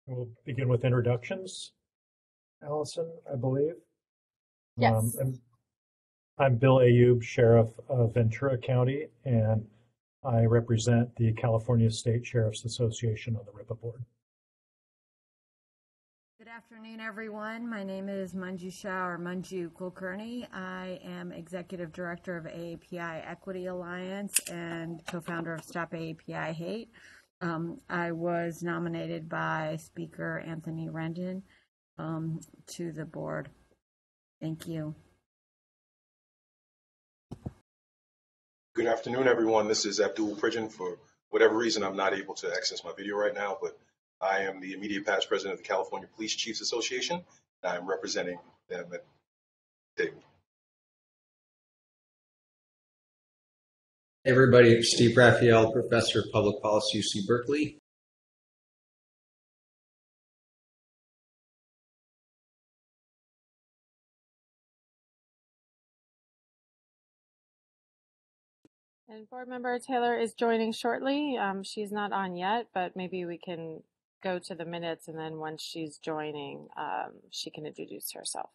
We'll begin with introductions. Allison, I believe. Um, Yes. I'm, I'm Bill Ayub, Sheriff of Ventura County, and I represent the California State Sheriff's Association on the RIPA board. Good afternoon, everyone. My name is Manju Shah or Manju Kulkarni. I am Executive Director of AAPI Equity Alliance and co-founder of Stop AAPI Hate. I was nominated by Speaker Anthony Rendon to the board. Thank you. Good afternoon, everyone. This is Abdul Pridgen. For whatever reason, I'm not able to access my video right now, but I am the immediate past president of the California Police Chiefs Association, and I'm representing them at the table. Hey everybody, Steve Raphael, Professor of Public Policy, UC Berkeley. And board member Taylor is joining shortly. She's not on yet, but maybe we can go to the minutes, and then once she's joining, she can introduce herself.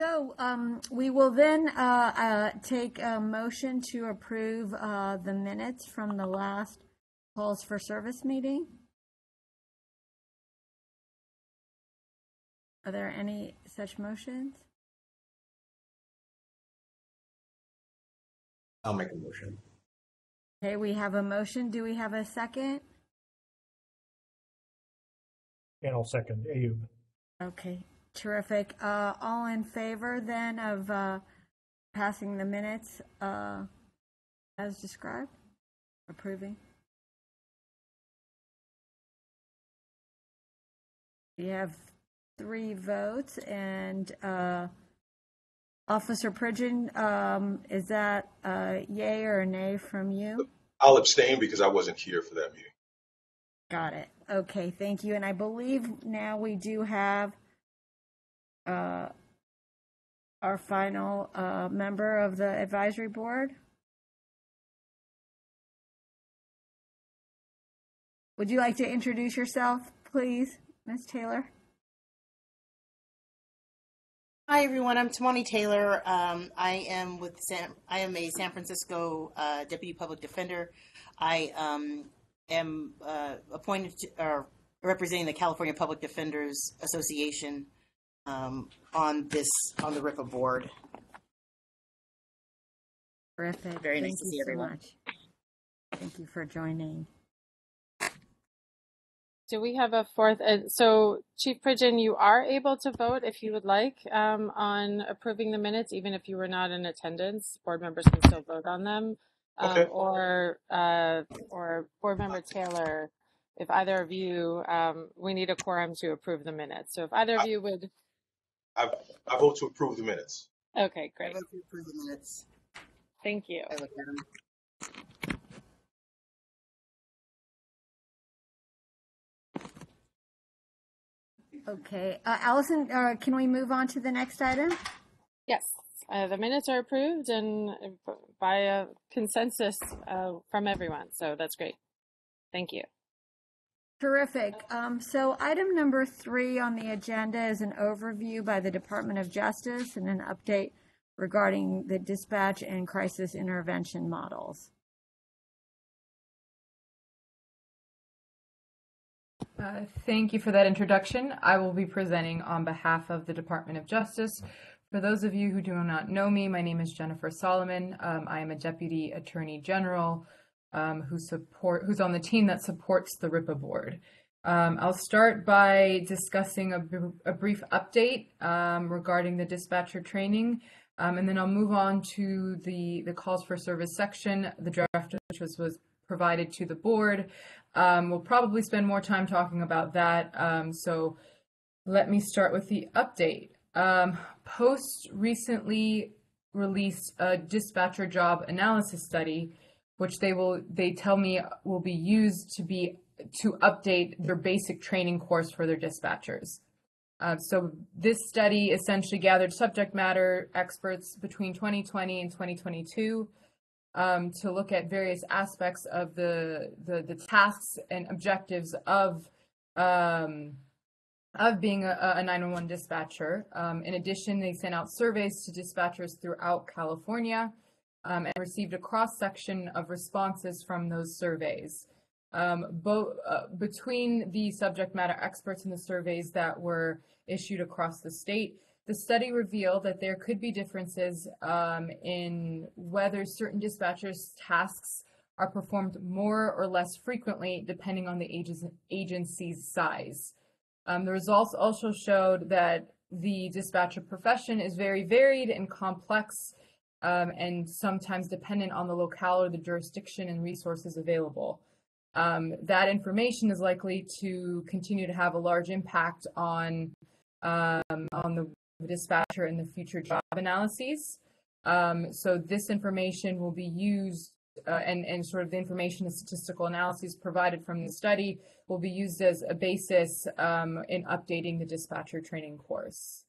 So we will then take a motion to approve the minutes from the last calls for service meeting. Are there any such motions? I'll make a motion. Okay, we have a motion. Do we have a second? And I'll second Ayub. Okay, terrific. All in favor then of passing the minutes as described? Approving? We have 3 votes, and Officer Pridgen, is that a yay or a nay from you? I'll abstain because I wasn't here for that meeting. Got it. Okay, thank you. And I believe now we do have our final member of the advisory board. Would you like to introduce yourself, please, Ms. Taylor? Hi everyone, I'm Tamani Taylor. I am a San Francisco Deputy Public Defender. I am appointed representing the California Public Defenders Association on the RIPA board. Terrific. Very nice to see everyone. Much. Thank you for joining. Do we have a fourth? So Chief Pridgen, you are able to vote if you would like on approving the minutes, even if you were not in attendance. Board members can still vote on them. Okay. Or Board Member Taylor, if either of you, we need a quorum to approve the minutes. So if either of you would. I vote to approve the minutes. Okay, great. I vote to approve the minutes. Thank you. I look at them. Okay, Allison, can we move on to the next item? Yes, the minutes are approved and by a consensus from everyone, so that's great. Thank you. Terrific. So item number 3 on the agenda is an overview by the Department of Justice and an update regarding the dispatch and crisis intervention models. Thank you for that introduction. I will be presenting on behalf of the Department of Justice. For those of you who do not know me, my name is Jennifer Solomon. I am a Deputy Attorney General who's on the team that supports the RIPA board. I'll start by discussing a brief update regarding the dispatcher training, and then I'll move on to the calls for service section, the draft which was provided to the board. We'll probably spend more time talking about that. So let me start with the update. Post recently released a dispatcher job analysis study, which they tell me will be used to update their basic training course for their dispatchers. So this study essentially gathered subject matter experts between 2020 and 2022 to look at various aspects of the tasks and objectives of being a 911 dispatcher. In addition, they sent out surveys to dispatchers throughout California and received a cross-section of responses from those surveys. Between the subject matter experts and the surveys that were issued across the state, the study revealed that there could be differences in whether certain dispatchers' tasks are performed more or less frequently depending on the agency's size. The results also showed that the dispatcher profession is very varied and complex and sometimes dependent on the locale or the jurisdiction and resources available. That information is likely to continue to have a large impact on the dispatcher in the future job analyses. So this information will be used and sort of the information and statistical analyses provided from the study will be used as a basis in updating the dispatcher training course.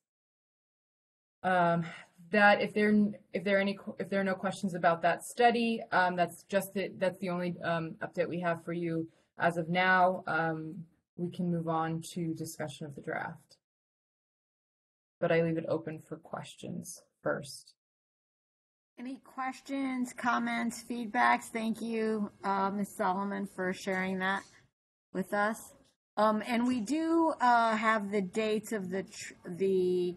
That if there are no questions about that study, that's the only update we have for you as of now. We can move on to discussion of the draft, but I leave it open for questions first. Any questions, comments, feedbacks? Thank you, Ms. Solomon, for sharing that with us. And we do have the dates of the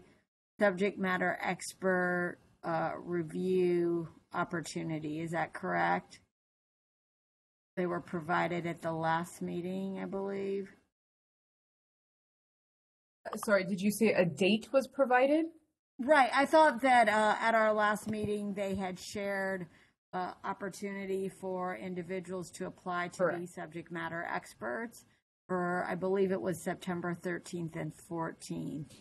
subject matter expert review opportunity. Is that correct? They were provided at the last meeting, I believe. Sorry, did you say a date was provided? Right. I thought that at our last meeting, they had shared opportunity for individuals to apply to Correct. be subject matter experts for, I believe it was September 13th and 14th.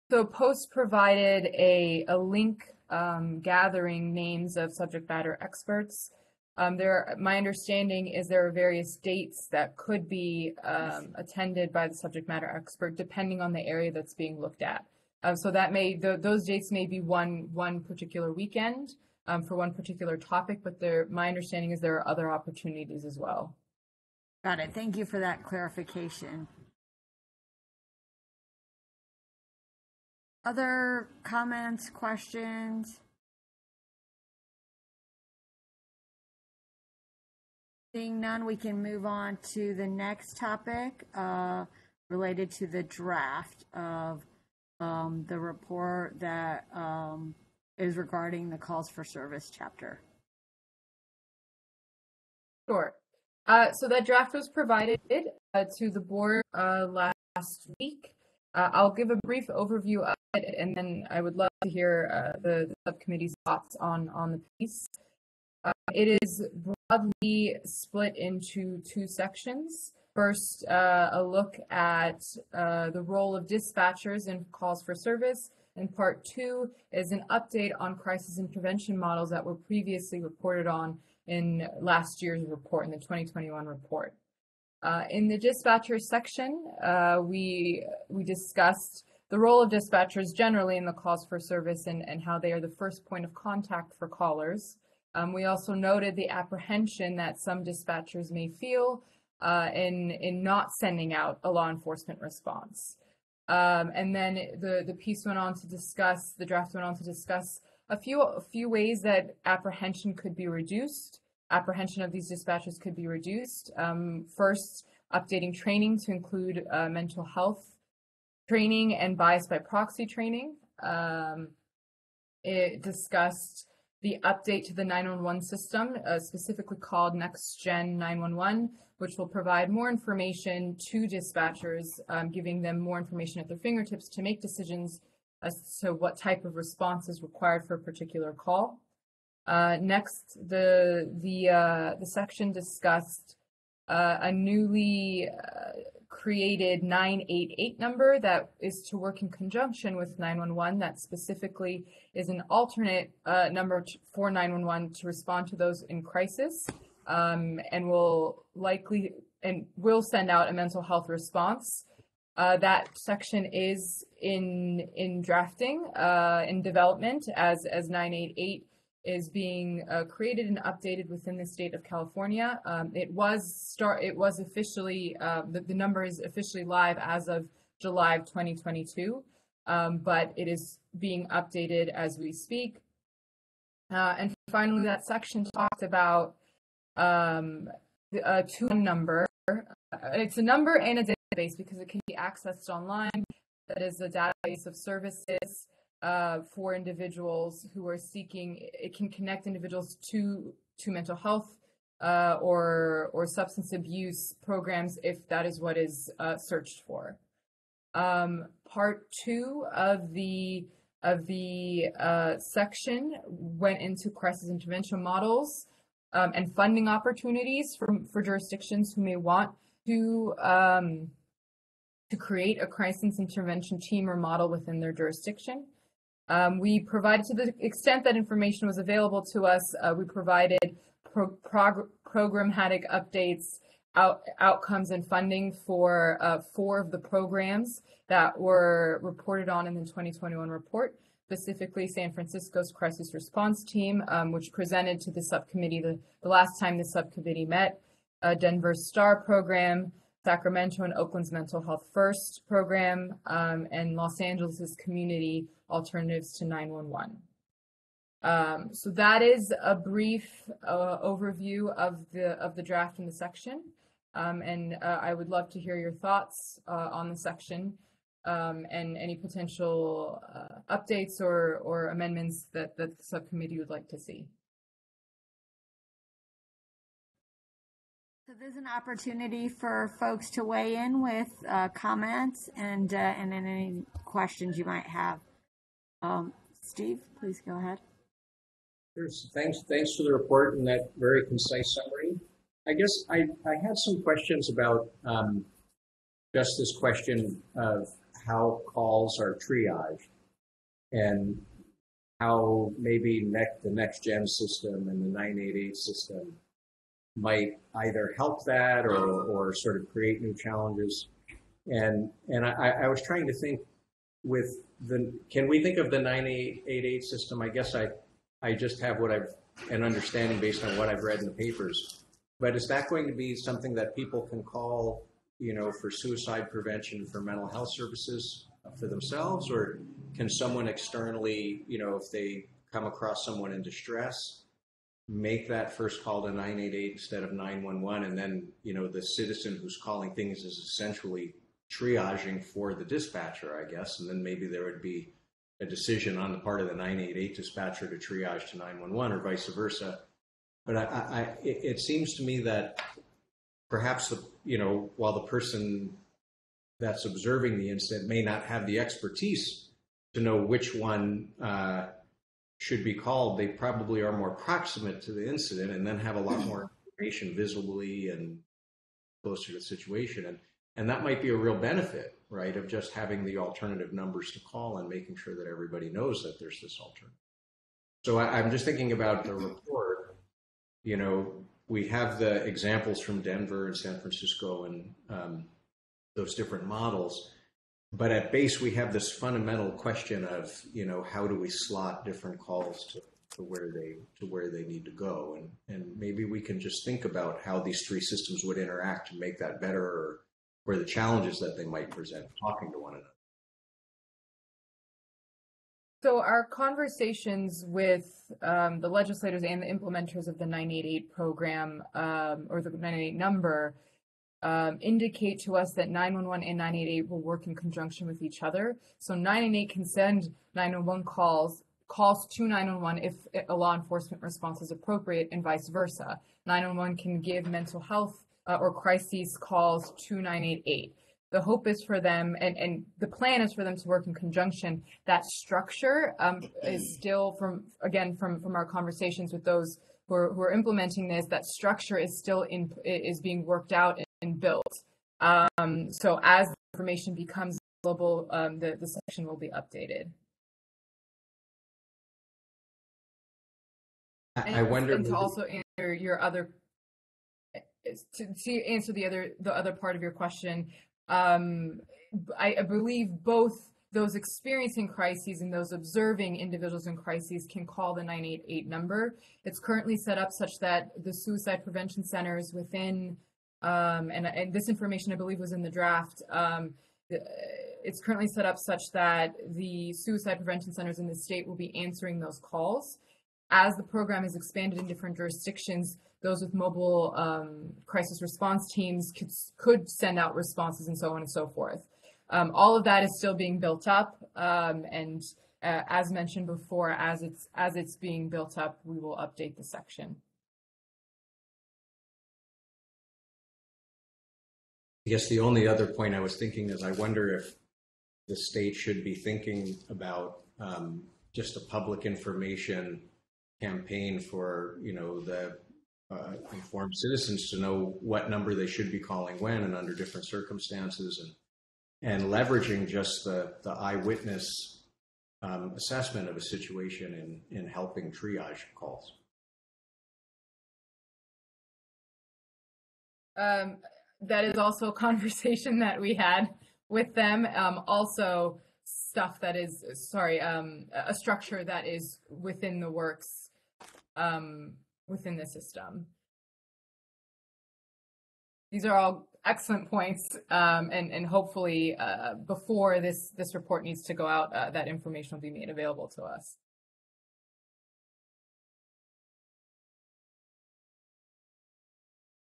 So Post provided a link gathering names of subject matter experts. My understanding is there are various dates that could be attended by the subject matter expert depending on the area that's being looked at. So that those dates may be one particular weekend for one particular topic, but my understanding is there are other opportunities as well. Got it. Thank you for that clarification. Other comments, questions? Seeing none, we can move on to the next topic related to the draft of the report that is regarding the calls for service chapter. Sure. So that draft was provided to the board last week. I'll give a brief overview of it, and then I would love to hear the subcommittee's thoughts on the piece. It is broadly split into two sections. First, a look at the role of dispatchers in calls for service, and part two is an update on crisis intervention models that were previously reported on in last year's report, in the 2021 report. In the dispatcher section, we discussed the role of dispatchers generally in the calls for service and how they are the first point of contact for callers. We also noted the apprehension that some dispatchers may feel in not sending out a law enforcement response. And then the piece went on to discuss, the draft went on to discuss a few ways that apprehension could be reduced. Apprehension of these dispatchers could be reduced. First, updating training to include mental health training and bias by proxy training. It discussed the update to the 911 system, specifically called Next Gen 911, which will provide more information to dispatchers, giving them more information at their fingertips to make decisions as to what type of response is required for a particular call. Next, the section discussed a newly created 988 number that is to work in conjunction with 911, that specifically is an alternate number for 911 to respond to those in crisis, and will send out a mental health response. That section is in drafting, in development, as 988 is being created and updated within the state of California. It was officially the number is officially live as of July of 2022, but it is being updated as we speak. And finally, that section talked about a two number. It's a number and a database because it can be accessed online. That is a database of services for individuals who are seeking. It can connect individuals to mental health or substance abuse programs if that is what is searched for. Part 2 of the section went into crisis intervention models and funding opportunities for jurisdictions who may want to create a crisis intervention team or model within their jurisdiction. We provided, to the extent that information was available to us, we provided programmatic updates, outcomes, and funding for 4 of the programs that were reported on in the 2021 report, specifically San Francisco's Crisis Response Team, which presented to the subcommittee the last time the subcommittee met, Denver's STAR program, Sacramento and Oakland's Mental Health First program, and Los Angeles's Community Alternatives to 911. So that is a brief overview of the draft and the section, and I would love to hear your thoughts on the section and any potential updates or amendments that the subcommittee would like to see. So there's an opportunity for folks to weigh in with comments and any questions you might have. Steve, please go ahead. Thanks for the report and that very concise summary. I guess I had some questions about just this question of how calls are triaged and how maybe the next gen system and the 988 system might either help that or sort of create new challenges. And I was trying to think can we think of the 988 system? I guess I just have an understanding based on what I've read in the papers, but is that going to be something that people can call, for suicide prevention, for mental health services for themselves, or can someone externally, if they come across someone in distress, make that first call to 988 instead of 911, and then, the citizen who's calling things is essentially triaging for the dispatcher, I guess, and then maybe there would be a decision on the part of the 988 dispatcher to triage to 911 or vice versa. But it seems to me that perhaps, while the person that's observing the incident may not have the expertise to know which one should be called, they probably are more proximate to the incident and then have a lot more information visibly and closer to the situation. And that might be a real benefit, right, of just having the alternative numbers to call and making sure that everybody knows that there's this alternative. So I'm just thinking about the report. We have the examples from Denver and San Francisco and those different models. But at base, we have this fundamental question of, how do we slot different calls to where they need to go? And maybe we can just think about how these 3 systems would interact to make that better, or the challenges that they might present talking to one another. So our conversations with the legislators and the implementers of the 988 program, or the 988 number, indicate to us that 911 and 988 will work in conjunction with each other. So 988 can send 911 calls to 911 if a law enforcement response is appropriate, and vice versa. 911 can give mental health or crises calls to 988. The hope is for them, and the plan is for them to work in conjunction. That structure is still, from our conversations with those who are implementing this, that structure is still is being worked out and built. So as the information becomes available, the section will be updated. I wonder. And to also answer your other, to answer the other part of your question, I believe both those experiencing crises and those observing individuals in crises can call the 988 number. It's currently set up such that the suicide prevention centers within, and this information I believe was in the draft, it's currently set up such that the suicide prevention centers in the state will be answering those calls. As the program is expanded in different jurisdictions, those with mobile crisis response teams could send out responses and so on and so forth. All of that is still being built up, and as mentioned before, as it's being built up, we will update the section. I guess the only other point I was thinking is I wonder if the state should be thinking about just a public information campaign for, the informed citizens to know what number they should be calling when and under different circumstances, and leveraging just the eyewitness assessment of a situation in helping triage calls. That is also a conversation that we had with them. Also, stuff that is, a structure that is within the works within the system. These are all excellent points, and hopefully before this report needs to go out, that information will be made available to us.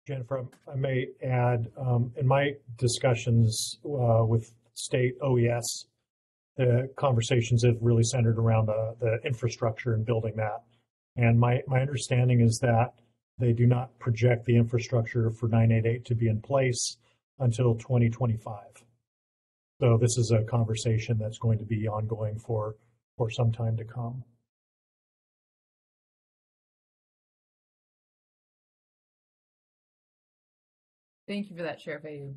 Jennifer, I may add, in my discussions with state OES, the conversations have really centered around the infrastructure and building that. And my understanding is that they do not project the infrastructure for 988 to be in place until 2025. So this is a conversation that's going to be ongoing for some time to come. Thank you for that, Sheriff Ayub.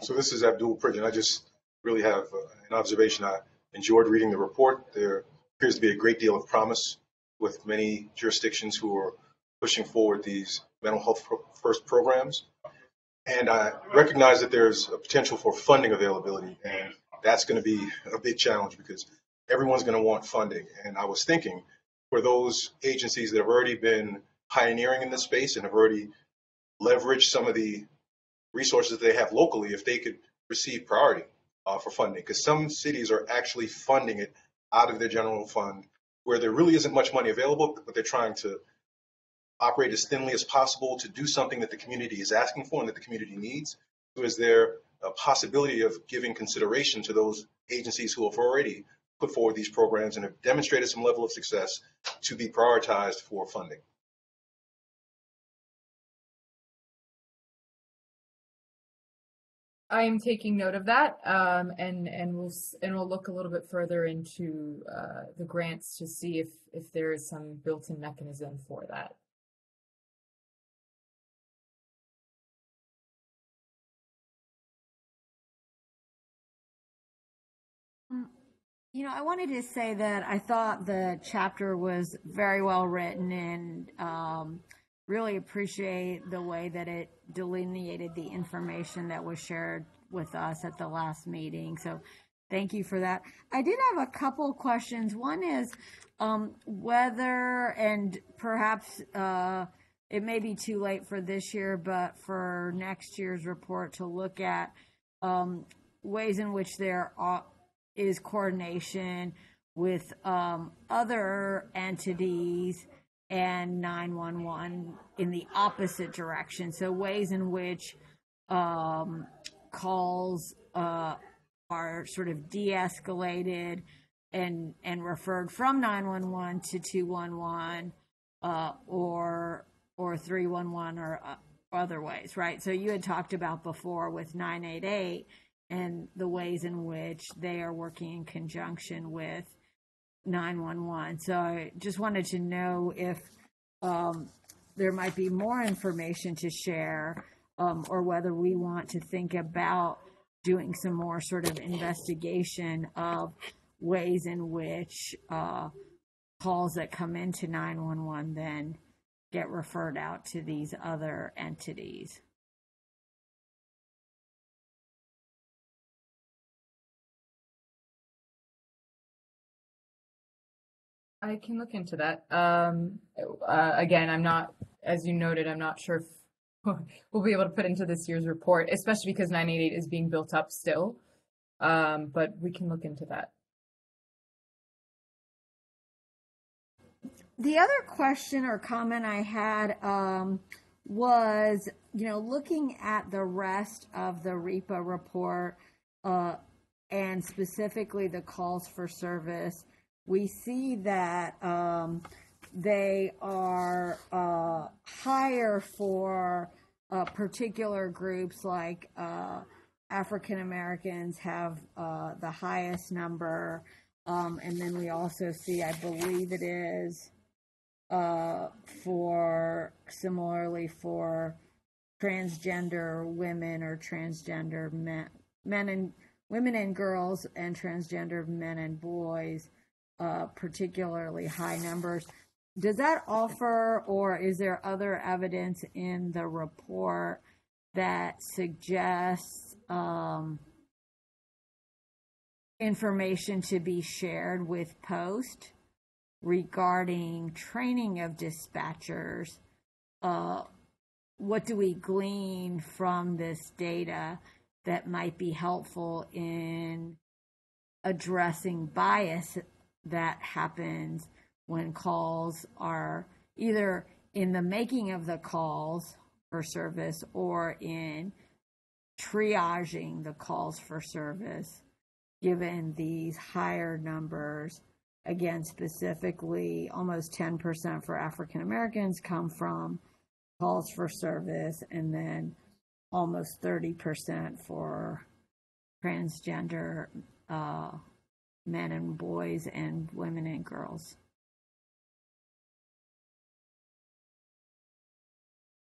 So this is Abdul Pridgen. I just really have an observation. I enjoyed reading the report. There appears to be a great deal of promise with many jurisdictions who are pushing forward these mental health first programs. And I recognize that there's a potential for funding availability, and that's going to be a big challenge because everyone's going to want funding. And I was thinking for those agencies that have already been pioneering in this space and have already leveraged some of the resources they have locally, if they could receive priority for funding, because some cities are actually funding it out of their general fund where there really isn't much money available, but they're trying to operate as thinly as possible to do something that the community is asking for and that the community needs. So is there a possibility of giving consideration to those agencies who have already put forward these programs and have demonstrated some level of success to be prioritized for funding? I am taking note of that, and we'll look a little bit further into the grants to see if there is some built-in mechanism for that. I wanted to say that I thought the chapter was very well written, and really appreciate the way that it delineated the information that was shared with us at the last meeting. So thank you for that. I did have a couple questions. One is whether, and perhaps it may be too late for this year, but for next year's report to look at ways in which there is coordination with other entities and 911 in the opposite direction. So ways in which calls are sort of de-escalated and referred from 911 to 211 or 311 or other ways, right? So you had talked about before with 988 and the ways in which they are working in conjunction with 911. So I just wanted to know if there might be more information to share, or whether we want to think about doing some more sort of investigation of ways in which calls that come into 911 then get referred out to these other entities. I can look into that. Again, I'm not, as you noted, I'm not sure if we'll be able to put into this year's report, especially because 988 is being built up still. But we can look into that. The other question or comment I had was, looking at the rest of the REPA report and specifically the calls for service, we see that they are higher for particular groups like African Americans have the highest number. And then we also see, I believe it is, similarly for transgender women or transgender women and girls and transgender men and boys, particularly high numbers. Does that offer, or is there other evidence in the report that suggests information to be shared with Post regarding training of dispatchers? What do we glean from this data that might be helpful in addressing bias that happens when calls are either in the making of the calls for service or in triaging the calls for service, given these higher numbers? Again, specifically, almost 10% for African Americans come from calls for service, and then almost 30% for transgender men and boys and women and girls.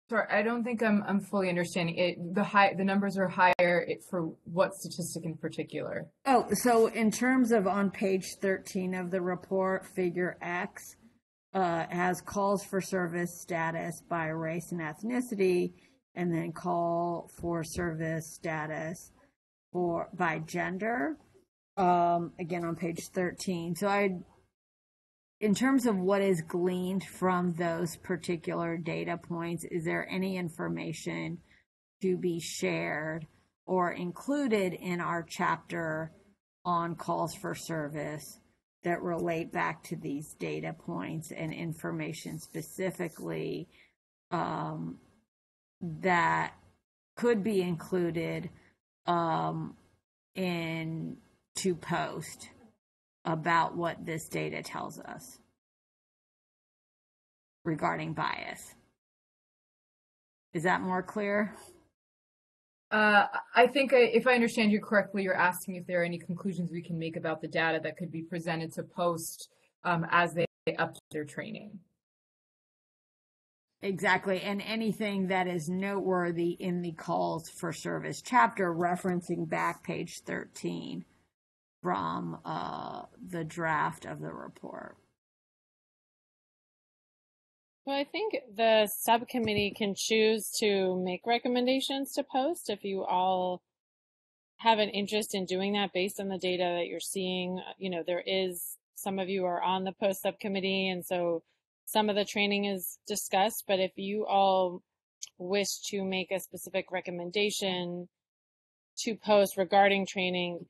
Sorry, I don't think I'm fully understanding it. The numbers are higher for what statistic in particular? Oh, so in terms of on page 13 of the report, figure X has calls for service status by race and ethnicity, and then call for service status by gender. Again, on page 13. So in terms of what is gleaned from those particular data points, is there any information to be shared or included in our chapter on calls for service that relate back to these data points and information specifically that could be included in to Post about what this data tells us regarding bias? Is that more clear? I think if I understand you correctly, you're asking if there are any conclusions we can make about the data that could be presented to Post as they up their training. Exactly, and anything that is noteworthy in the calls for service chapter, referencing back page 13 from the draft of the report. Well, I think the subcommittee can choose to make recommendations to Post if you all have an interest in doing that based on the data that you're seeing. There is, some of you are on the Post subcommittee, and so some of the training is discussed, but if you all wish to make a specific recommendation to Post regarding training,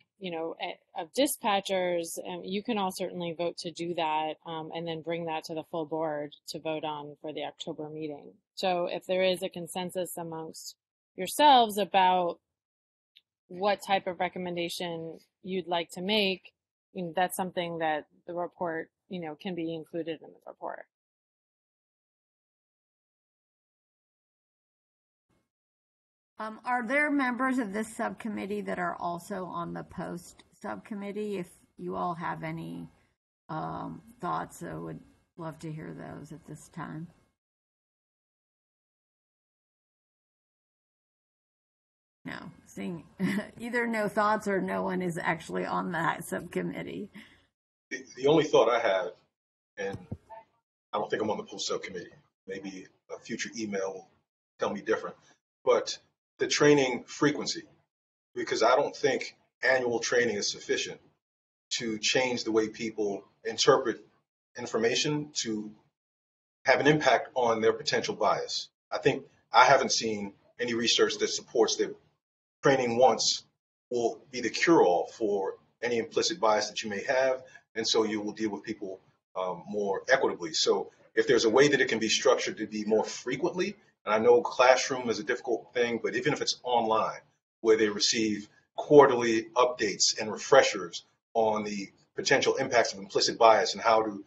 of dispatchers, you can all certainly vote to do that, and then bring that to the full board to vote on for the October meeting. So if there is a consensus amongst yourselves about what type of recommendation you'd like to make, that's something that the report, can be included in the report. Are there members of this subcommittee that are also on the Post subcommittee? If you all have any thoughts, I would love to hear those at this time. No, seeing either no thoughts or no one is actually on that subcommittee. The only thought I have, and I don't think I'm on the Post subcommittee, maybe a future email will tell me different, but the training frequency, because I don't think annual training is sufficient to change the way people interpret information to have an impact on their potential bias. I haven't seen any research that supports that training once will be the cure-all for any implicit bias that you may have, and so you will deal with people more equitably. So if there's a way that it can be structured to be more frequently, and I know classroom is a difficult thing, but even if it's online, where they receive quarterly updates and refreshers on the potential impacts of implicit bias and how to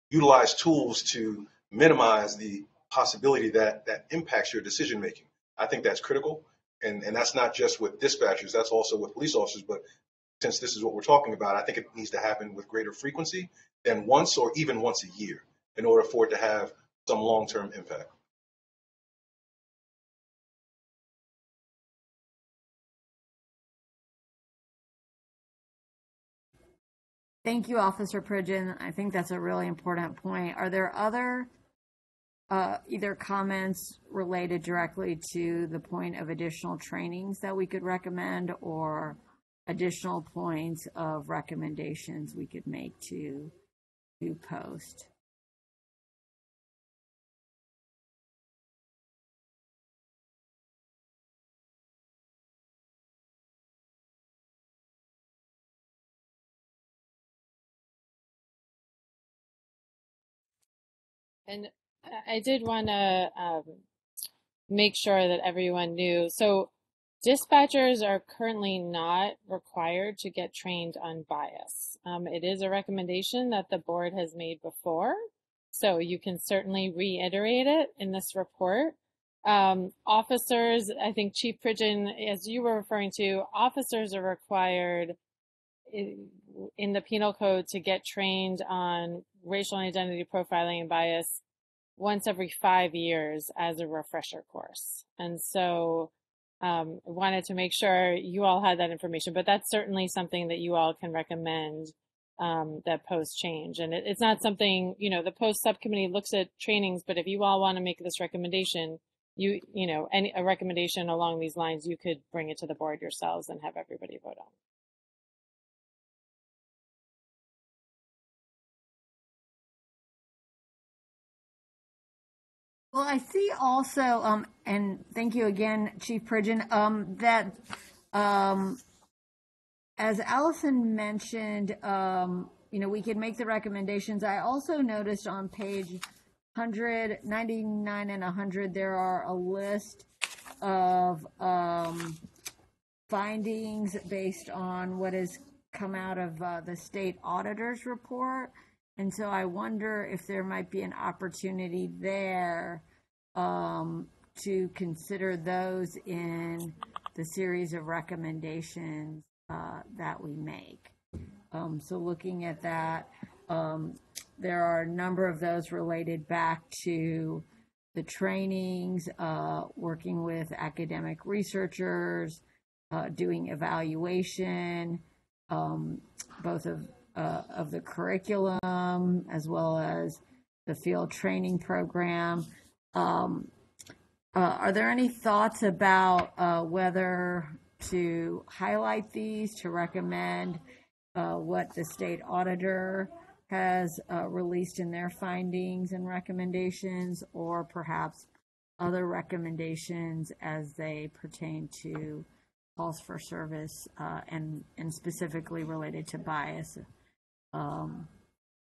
utilize tools to minimize the possibility that that impacts your decision making. I think that's critical. And that's not just with dispatchers, that's also with police officers. But since this is what we're talking about, I think it needs to happen with greater frequency than once or even once a year in order for it to have some long-term impact. Thank you, Officer Pridgen. I think that's a really important point. Are there other either comments related directly to the point of additional trainings that we could recommend, or additional points of recommendations we could make to post? And I did want to make sure that everyone knew. So dispatchers are currently not required to get trained on bias. It is a recommendation that the board has made before, so you can certainly reiterate it in this report. Officers, I think Chief Pridgen, as you were referring to, officers are required in the penal code to get trained on racial and identity profiling and bias once every 5 years as a refresher course. And so wanted to make sure you all had that information, but that's certainly something that you all can recommend that post change. And it's not something, the post subcommittee looks at trainings, but if you all want to make this recommendation, a recommendation along these lines, you could bring it to the board yourselves and have everybody vote on. Well, I see also, and thank you again, Chief Pridgen, that as Allison mentioned, we can make the recommendations. I also noticed on page 199 and 100, there are a list of findings based on what has come out of the state auditor's report. And so I wonder if there might be an opportunity there to consider those in the series of recommendations that we make. So looking at that, there are a number of those related back to the trainings, working with academic researchers, doing evaluation, both of the curriculum as well as the field training program. Are there any thoughts about whether to highlight these, to recommend what the state auditor has released in their findings and recommendations, or perhaps other recommendations as they pertain to calls for service and specifically related to bias,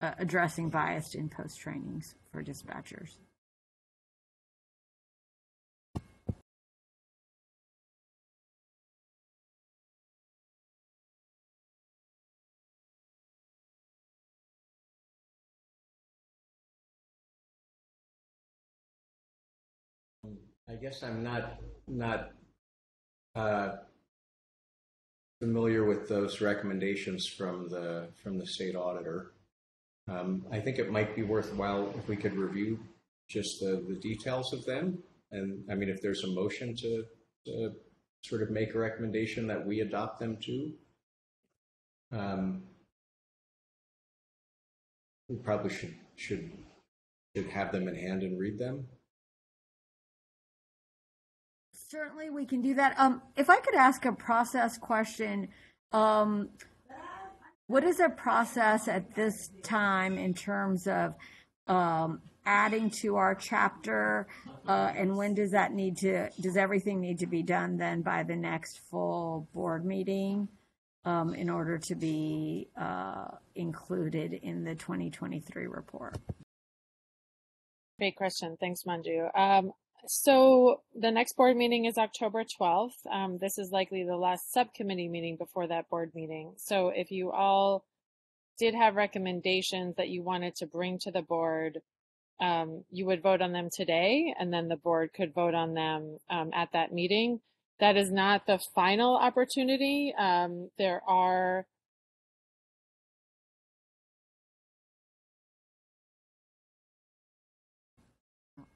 addressing bias in post trainings for dispatchers? I guess I'm not familiar with those recommendations from the state auditor. I think it might be worthwhile if we could review just the details of them. And I mean, if there's a motion to sort of make a recommendation that we adopt them too, we probably should have them in hand and read them. Certainly, we can do that. If I could ask a process question, when what is our process at this time in terms of adding to our chapter, and when does everything need to be done then by the next full board meeting in order to be included in the 2023 report? Great question. Thanks, Manju. So the next board meeting is October 12th. This is likely the last subcommittee meeting before that board meeting. So if you all did have recommendations that you wanted to bring to the board, you would vote on them today, and then the board could vote on them at that meeting. That is not the final opportunity. There are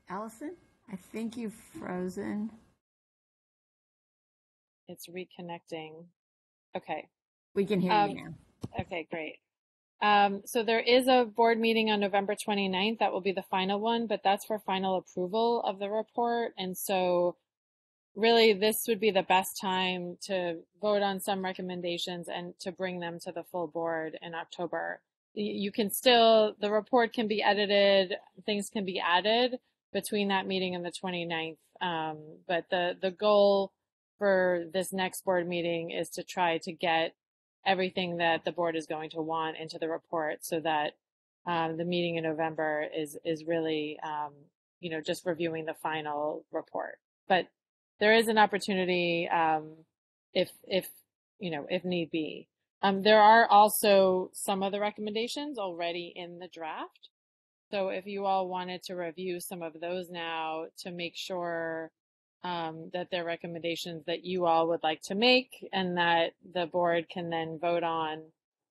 Allison, I think you've frozen. It's reconnecting. Okay. We can hear you now. Okay, great. So there is a board meeting on November 29th. That will be the final one, but that's for final approval of the report. And so really this would be the best time to vote on some recommendations and to bring them to the full board in October. You can still, the report can be edited, things can be added between that meeting and the 29th. But the goal for this next board meeting is to try to get everything that the board is going to want into the report, so that the meeting in November is really just reviewing the final report. But there is an opportunity if need be. There are also some of the recommendations already in the draft. So if you all wanted to review some of those now to make sure that they're recommendations that you all would like to make and that the board can then vote on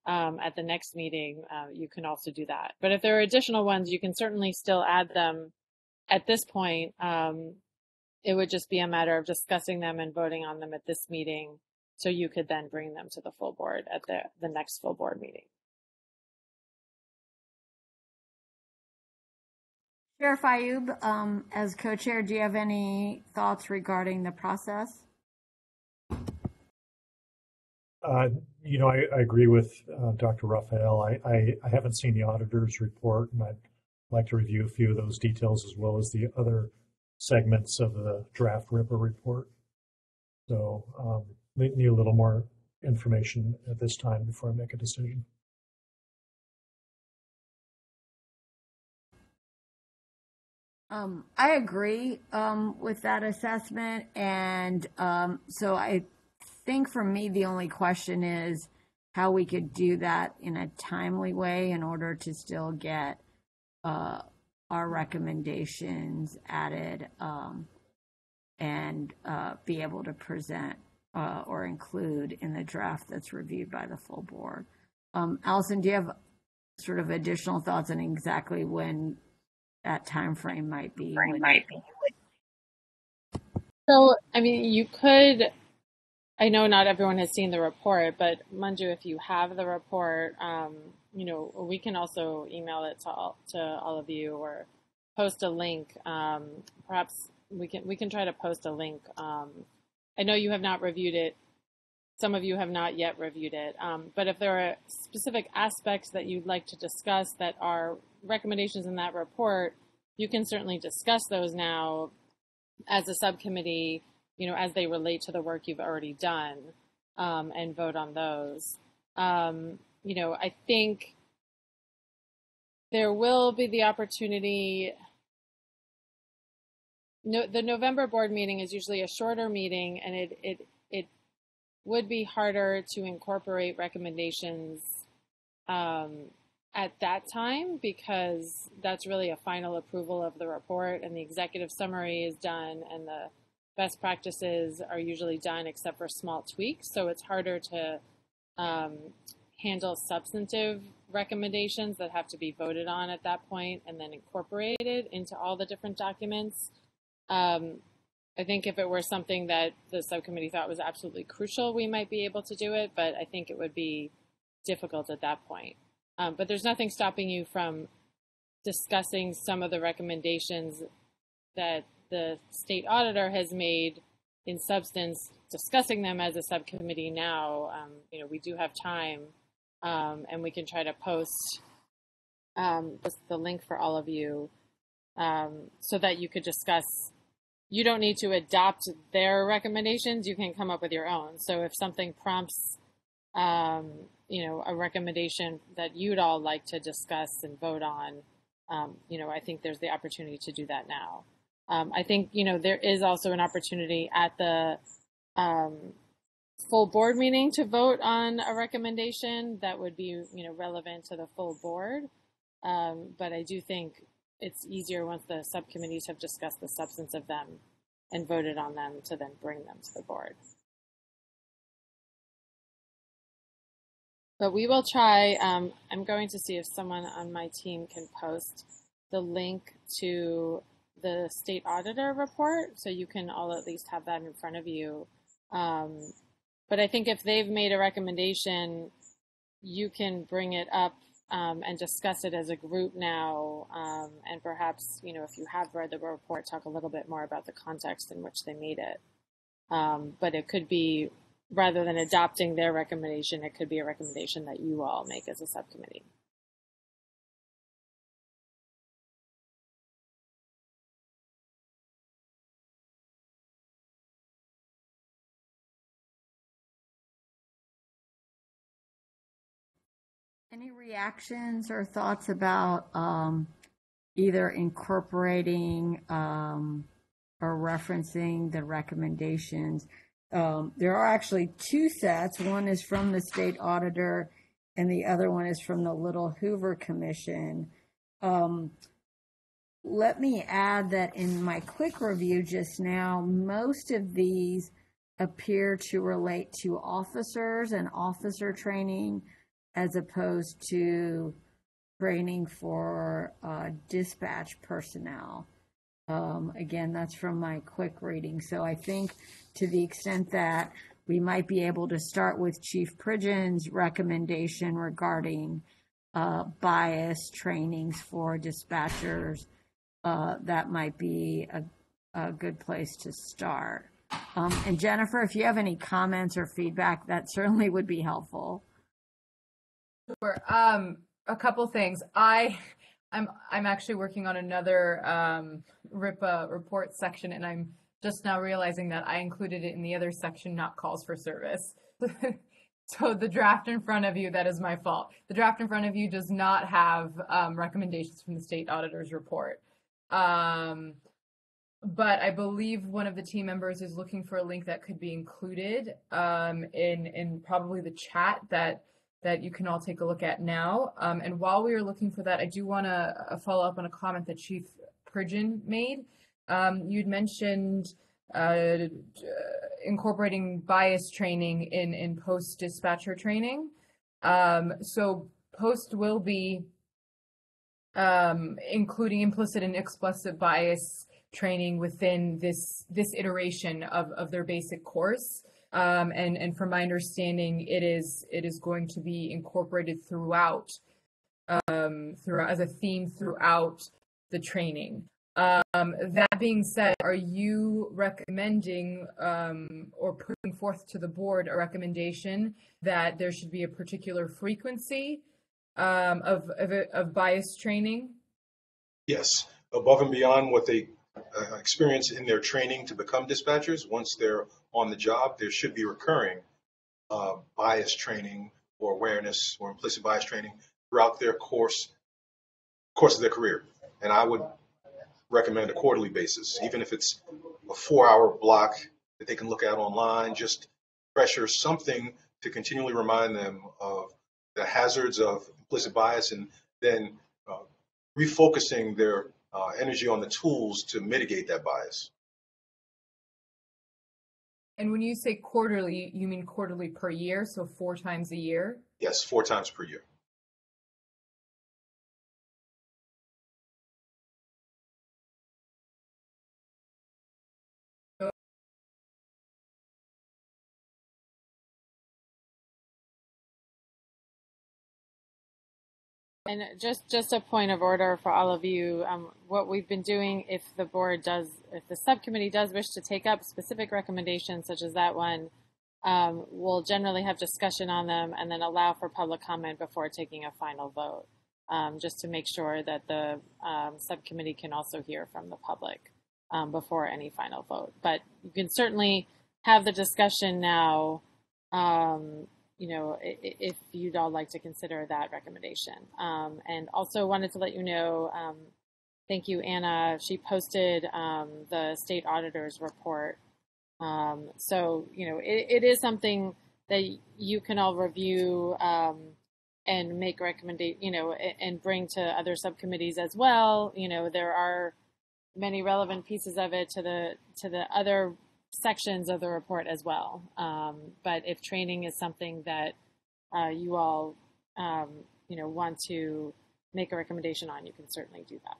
at the next meeting, you can also do that. But if there are additional ones, you can certainly still add them at this point. It would just be a matter of discussing them and voting on them at this meeting, so you could then bring them to the full board at the next full board meeting. Sheriff Ayub, as co-chair, do you have any thoughts regarding the process? I agree with Dr. Raphael. I haven't seen the auditor's report, and I'd like to review a few of those details as well as the other segments of the draft RIPA report. So need a little more information at this time before I make a decision. I agree with that assessment, and so I think for me the only question is how we could do that in a timely way in order to still get our recommendations added and be able to present or include in the draft that's reviewed by the full board. Allison, do you have sort of additional thoughts on exactly when that time frame might be? So, I mean, you could, I know not everyone has seen the report, but Manju, if you have the report, we can also email it to all of you or post a link. Perhaps we can try to post a link. I know you have not reviewed it. Some of you have not yet reviewed it, but if there are specific aspects that you'd like to discuss that are recommendations in that report, you can certainly discuss those now as a subcommittee, as they relate to the work you've already done, and vote on those. I think there will be the opportunity. The November board meeting is usually a shorter meeting, and it would be harder to incorporate recommendations at that time, because that's really a final approval of the report and the executive summary is done and the best practices are usually done except for small tweaks. So it's harder to handle substantive recommendations that have to be voted on at that point and then incorporated into all the different documents. I think if it were something that the subcommittee thought was absolutely crucial, we might be able to do it, but I think it would be difficult at that point. But there's nothing stopping you from discussing some of the recommendations that the state auditor has made in substance, discussing them as a subcommittee now. We do have time and we can try to post the link for all of you so that you could discuss. You don't need to adopt their recommendations. You can come up with your own. So if something prompts, a recommendation that you'd all like to discuss and vote on, I think there's the opportunity to do that now. I think, there is also an opportunity at the full board meeting to vote on a recommendation that would be, relevant to the full board. But I do think it's easier once the subcommittees have discussed the substance of them and voted on them to then bring them to the board. But we will try, I'm going to see if someone on my team can post the link to the state auditor report, so you can all at least have that in front of you. But I think if they've made a recommendation, you can bring it up and discuss it as a group now, and perhaps, if you have read the report, talk a little bit more about the context in which they made it. But it could be, rather than adopting their recommendation, it could be a recommendation that you all make as a subcommittee. Any reactions or thoughts about either incorporating or referencing the recommendations? There are actually two sets. One is from the state auditor and the other one is from the Little Hoover Commission. Let me add that in my quick review just now, most of these appear to relate to officers and officer training as opposed to training for dispatch personnel. Again, that's from my quick reading. So I think to the extent that we might be able to start with Chief Pridgeon's recommendation regarding bias trainings for dispatchers, that might be a good place to start. And Jennifer, if you have any comments or feedback, that certainly would be helpful. Sure. A couple things. I'm actually working on another RIPA report section, and I'm just now realizing that I included it in the other section, not calls for service. So the draft in front of you, that is my fault. The draft in front of you does not have recommendations from the state auditor's report. But I believe one of the team members is looking for a link that could be included in probably the chat that you can all take a look at now. And while we are looking for that, I do want to follow up on a comment that Chief Pridgeon made. You'd mentioned incorporating bias training in post dispatcher training. So post will be including implicit and explicit bias training within this iteration of their basic course. And from my understanding, it is going to be incorporated throughout as a theme throughout the training. That being said, are you recommending or putting forth to the board a recommendation that there should be a particular frequency of bias training? Yes, above and beyond what they experience in their training to become dispatchers, once they're on the job, there should be recurring bias training or awareness or implicit bias training throughout their course of their career. And I would recommend a quarterly basis, even if it's a 4-hour block that they can look at online, just pressure something to continually remind them of the hazards of implicit bias, and then refocusing their energy on the tools to mitigate that bias. And when you say quarterly, you mean quarterly per year, so 4 times a year? Yes, 4 times per year. And just a point of order for all of you, what we've been doing, if the subcommittee does wish to take up specific recommendations such as that one, we'll generally have discussion on them and then allow for public comment before taking a final vote, just to make sure that the subcommittee can also hear from the public before any final vote. But you can certainly have the discussion now, if you'd all like to consider that recommendation. And also wanted to let you know, thank you, Anna. She posted the state auditor's report. So, it is something that you can all review and make and bring to other subcommittees as well. There are many relevant pieces of it to the other sections of the report as well. But if training is something that you all, want to make a recommendation on, you can certainly do that.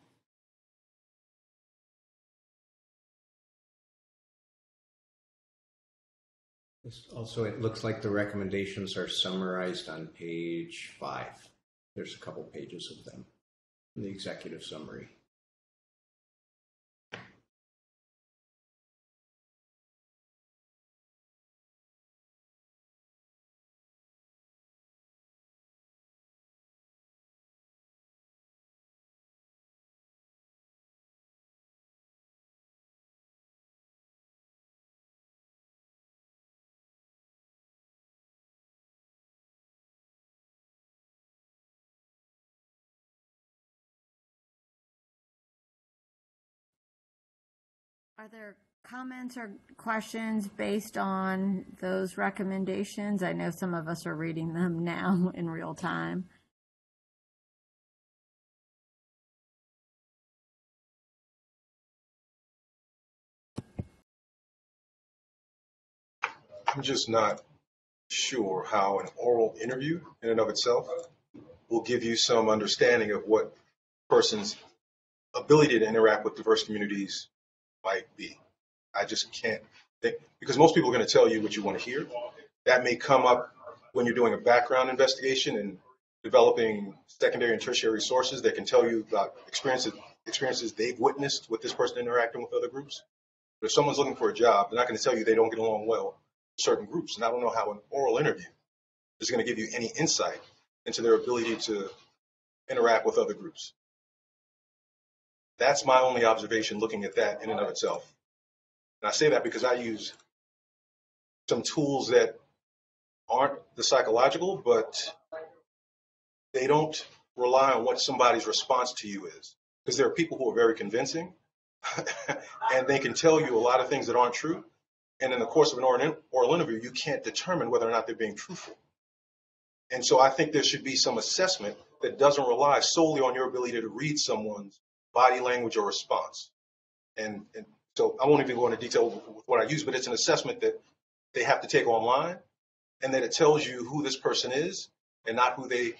Also, it looks like the recommendations are summarized on page 5. There's a couple pages of them in the executive summary. Are there comments or questions based on those recommendations? I know some of us are reading them now in real time. I'm just not sure how an oral interview in and of itself will give you some understanding of what person's ability to interact with diverse communities might be. I just can't think, because most people are going to tell you what you want to hear. That may come up when you're doing a background investigation and developing secondary and tertiary sources that can tell you about experiences they've witnessed with this person interacting with other groups. But if someone's looking for a job, they're not going to tell you they don't get along well with certain groups. And I don't know how an oral interview is going to give you any insight into their ability to interact with other groups. That's my only observation looking at that in and of itself. And I say that because I use some tools that aren't the psychological, but they don't rely on what somebody's response to you is. Because there are people who are very convincing and they can tell you a lot of things that aren't true. And in the course of an oral interview, you can't determine whether or not they're being truthful. And so I think there should be some assessment that doesn't rely solely on your ability to read someone's body language or response. And so I won't even go into detail with what I use, but it's an assessment that they have to take online, and that it tells you who this person is and not who they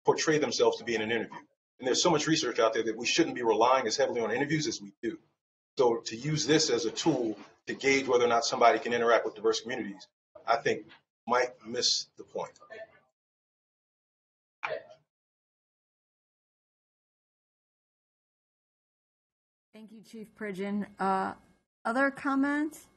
portray themselves to be in an interview. And there's so much research out there that we shouldn't be relying as heavily on interviews as we do. So to use this as a tool to gauge whether or not somebody can interact with diverse communities, I think might miss the point. Thank you, Chief Pridgeon. Other comments?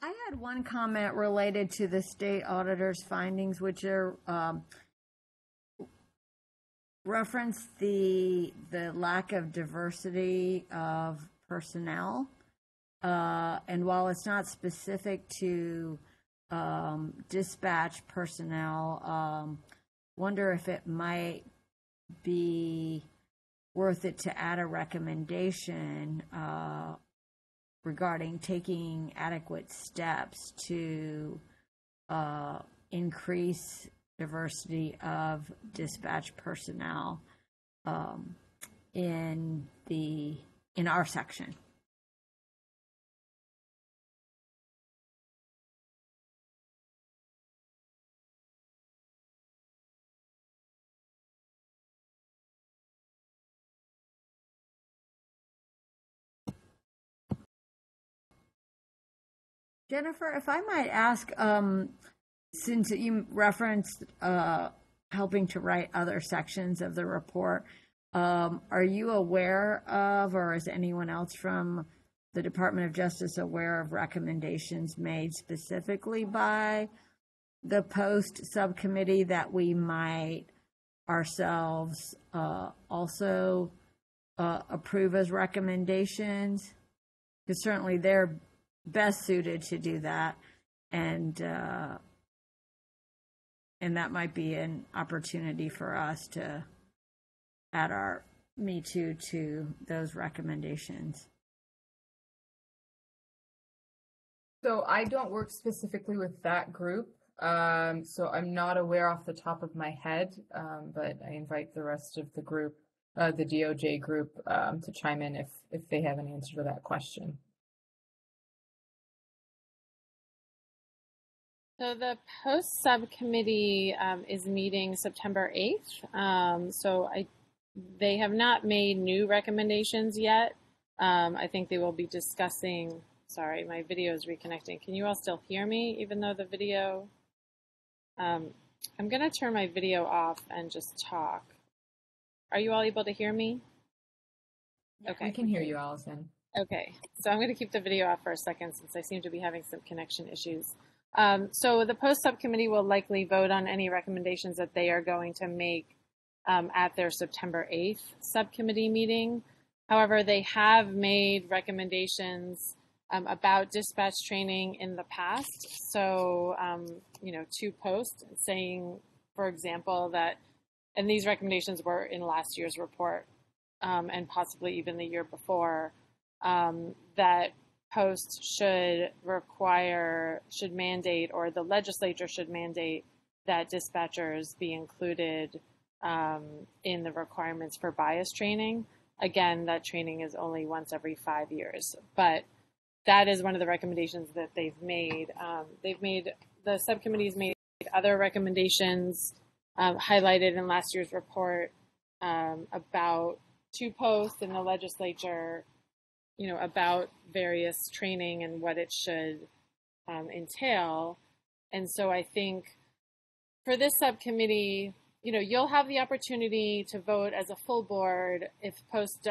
I had one comment related to the state auditor's findings, which are reference the lack of diversity of personnel. And while it's not specific to dispatch personnel, wonder if it might be worth it to add a recommendation regarding taking adequate steps to increase diversity of dispatch personnel in our section. Jennifer, if I might ask, since you referenced helping to write other sections of the report, are you aware of, or is anyone else from the Department of Justice aware of recommendations made specifically by the post subcommittee that we might ourselves also approve as recommendations? Because certainly they're best suited to do that, and that might be an opportunity for us to add our Me Too to those recommendations. So I don't work specifically with that group, so I'm not aware off the top of my head, but I invite the rest of the group, the DOJ group, to chime in if they have an answer to that question. So the post subcommittee is meeting September 8th. They have not made new recommendations yet. I think they will be discussing, sorry, my video is reconnecting. Can you all still hear me even though the video, I'm going to turn my video off and just talk. Are you all able to hear me? Okay. We can hear you, Allison. Okay, so I'm going to keep the video off for a second since I seem to be having some connection issues. So the post subcommittee will likely vote on any recommendations that they are going to make at their September 8th subcommittee meeting. However, they have made recommendations about dispatch training in the past. So, to post saying, for example, that, and these recommendations were in last year's report and possibly even the year before, that post should mandate, or the legislature should mandate that dispatchers be included in the requirements for bias training. Again, that training is only once every 5 years, but that is one of the recommendations that they've made. The subcommittee's made other recommendations highlighted in last year's report about post in the legislature, about various training and what it should entail. And so I think for this subcommittee, you'll have the opportunity to vote as a full board if the post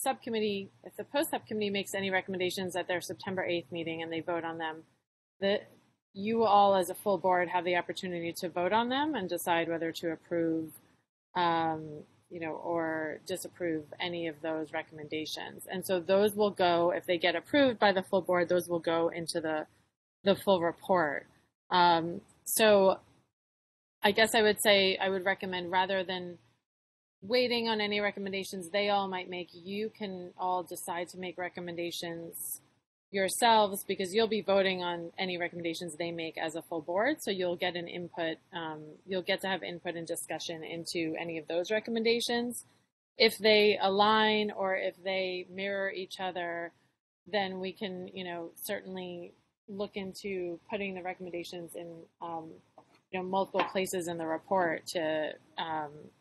subcommittee makes any recommendations at their September 8th meeting and they vote on them, that you all as a full board have the opportunity to vote on them and decide whether to approve or disapprove any of those recommendations. And so those will go, if they get approved by the full board, those will go into the full report. So I guess I would say I would recommend, rather than waiting on any recommendations they all might make, you can all decide to make recommendations yourselves, because you'll be voting on any recommendations they make as a full board. So you'll get an input, you'll get to have input and discussion into any of those recommendations. If they align or if they mirror each other, then we can, certainly look into putting the recommendations in, multiple places in the report to,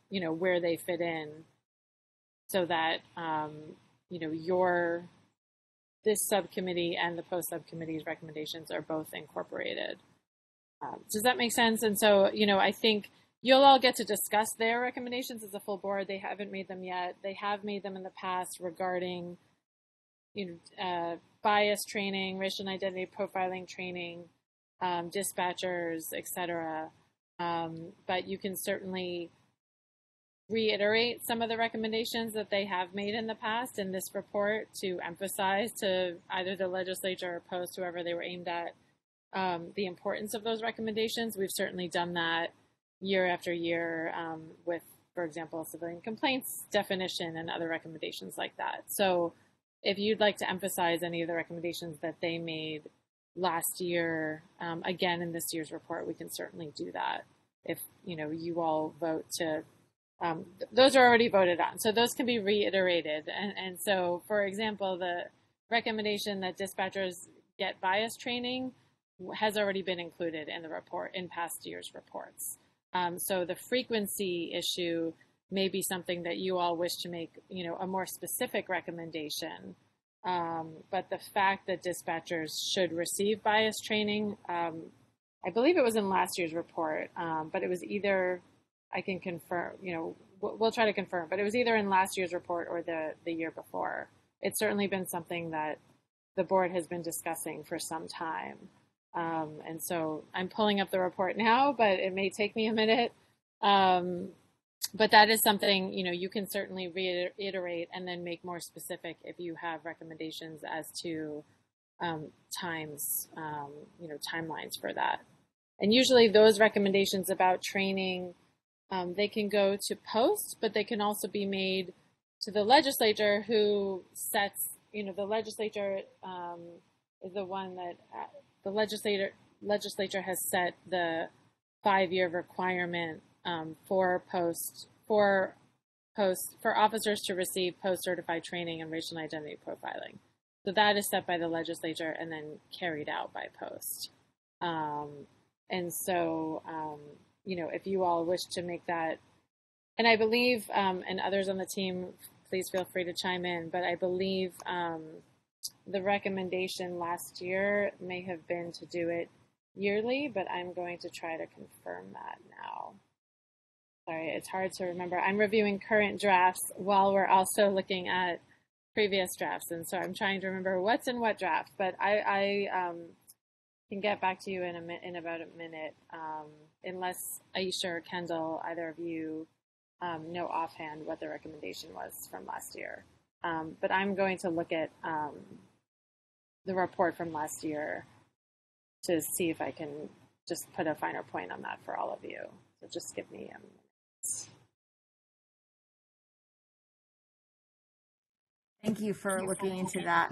where they fit in, so that, this subcommittee and the post subcommittee's recommendations are both incorporated. Does that make sense? And so, I think you'll all get to discuss their recommendations as a full board. They haven't made them yet. They have made them in the past regarding, bias training, racial and identity profiling training, dispatchers, etc. But you can certainly reiterate some of the recommendations that they have made in the past in this report to emphasize to either the legislature or post, whoever they were aimed at, the importance of those recommendations. We've certainly done that year after year with, for example, civilian complaints definition and other recommendations like that. So if you'd like to emphasize any of the recommendations that they made last year, again, in this year's report, we can certainly do that. If, you all vote to, those are already voted on, so those can be reiterated. And so, for example, the recommendation that dispatchers get bias training has already been included in the report, in past year's reports. So the frequency issue may be something that you all wish to make, a more specific recommendation But the fact that dispatchers should receive bias training, I believe it was in last year's report, but it was either, I can confirm, we'll try to confirm, but it was either in last year's report or the year before. It's certainly been something that the board has been discussing for some time. And so I'm pulling up the report now, but it may take me a minute. But that is something, you can certainly reiterate and then make more specific if you have recommendations as to timelines for that. And usually those recommendations about training, they can go to post, but they can also be made to the legislature, who sets, the legislature is the one that the legislature has set the 5-year requirement for officers to receive post-certified training in racial identity profiling. So that is set by the legislature and then carried out by post. And so, if you all wish to make that, and I believe, and others on the team, please feel free to chime in, but I believe the recommendation last year may have been to do it yearly, but I'm going to try to confirm that now. Sorry, it's hard to remember. I'm reviewing current drafts while we're also looking at previous drafts, and so I'm trying to remember what's in what draft. But I can get back to you in about a minute, unless Aisha or Kendall, either of you, know offhand what the recommendation was from last year. But I'm going to look at the report from last year to see if I can just put a finer point on that for all of you. So just give me a minute. Thank you for looking into that.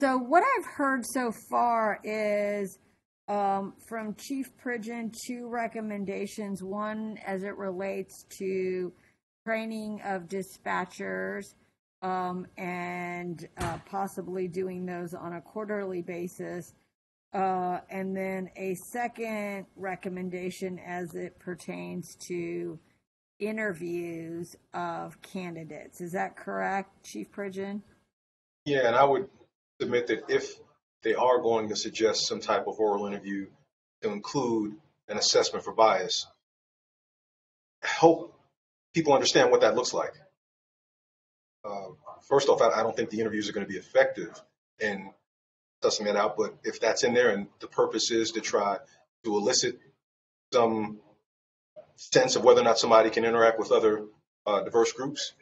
So what I've heard so far is from Chief Pridgeon 2 recommendations. One, as it relates to training of dispatchers and possibly doing those on a quarterly basis. And then a second recommendation as it pertains to interviews of candidates. Is that correct, Chief Pridgeon? Yeah, and I would submit that if they are going to suggest some type of oral interview to include an assessment for bias, help people understand what that looks like. First off, I don't think the interviews are going to be effective in sussing that out, but if that's in there and the purpose is to try to elicit some sense of whether or not somebody can interact with other diverse groups,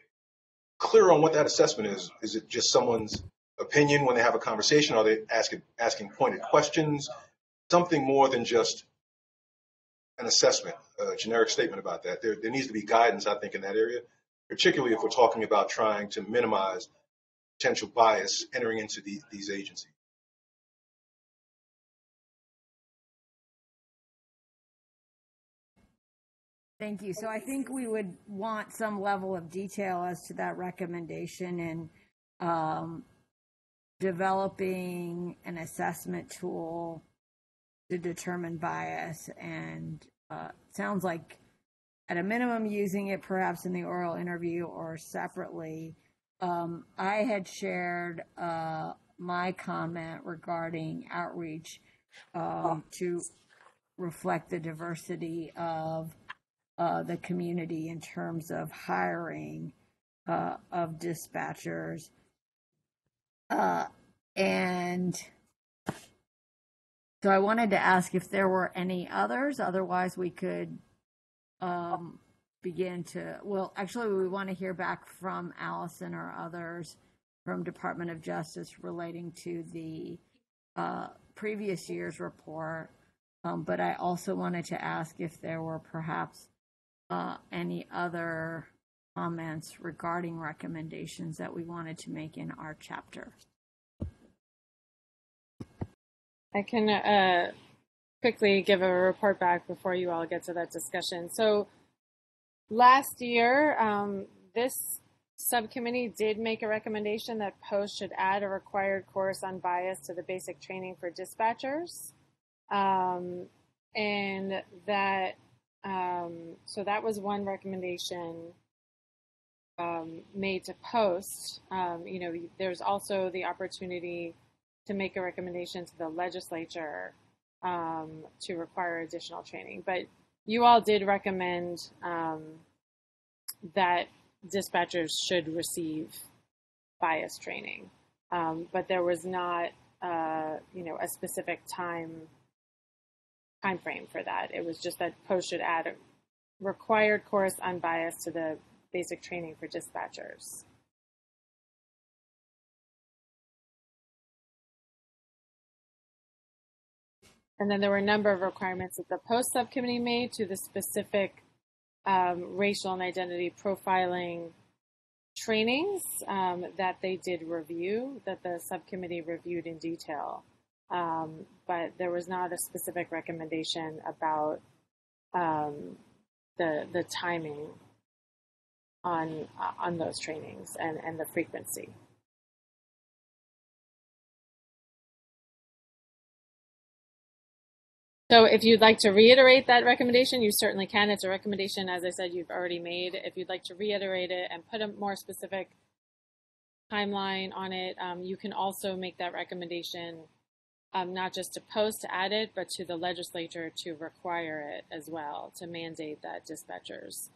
clear on what that assessment is. Is it just someone's opinion when they have a conversation? Are they asking pointed questions? Something more than just an assessment, a generic statement about that. There needs to be guidance, I think, in that area, particularly if we're talking about trying to minimize potential bias entering into these agencies. Thank you. So I think we would want some level of detail as to that recommendation and developing an assessment tool to determine bias. And sounds like at a minimum using it perhaps in the oral interview or separately. I had shared my comment regarding outreach to reflect the diversity of the community in terms of hiring of dispatchers. And so I wanted to ask if there were any others. Otherwise, we could begin to, well, actually, we want to hear back from Allison or others from Department of Justice relating to the previous year's report. But I also wanted to ask if there were perhaps any other comments regarding recommendations that we wanted to make in our chapter. I can quickly give a report back before you all get to that discussion. So last year, this subcommittee did make a recommendation that POST should add a required course on bias to the basic training for dispatchers. And that, so that was one recommendation. made to post, there's also the opportunity to make a recommendation to the legislature to require additional training. But you all did recommend that dispatchers should receive bias training, but there was not, a specific time frame for that. It was just that post should add a required course on bias to the basic training for dispatchers. And then there were a number of requirements that the post subcommittee made to the specific racial and identity profiling trainings that they did review, that the subcommittee reviewed in detail. But there was not a specific recommendation about the timing on those trainings and the frequency. So if you'd like to reiterate that recommendation, you certainly can. It's a recommendation, as I said, you've already made. If you'd like to reiterate it and put a more specific timeline on it, you can also make that recommendation not just to post, to add it, but to the legislature to require it as well, to mandate that dispatchers,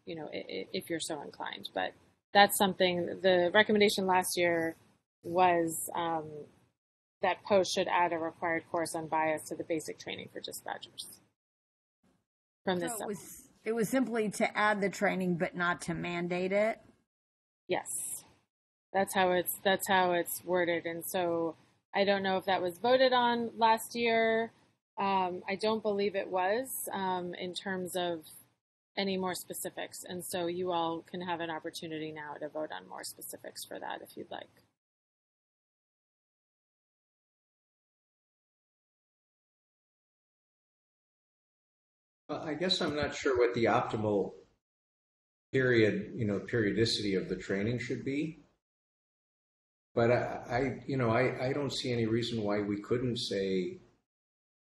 if you're so inclined. But that's something, the recommendation last year was that post should add a required course on bias to the basic training for dispatchers. From this, so it was simply to add the training, but not to mandate it. Yes, that's how it's worded, and so I don't know if that was voted on last year. I don't believe it was in terms of any more specifics, and so you all can have an opportunity now to vote on more specifics for that if you'd like. I guess I'm not sure what the optimal periodicity of the training should be. But I don't see any reason why we couldn't say,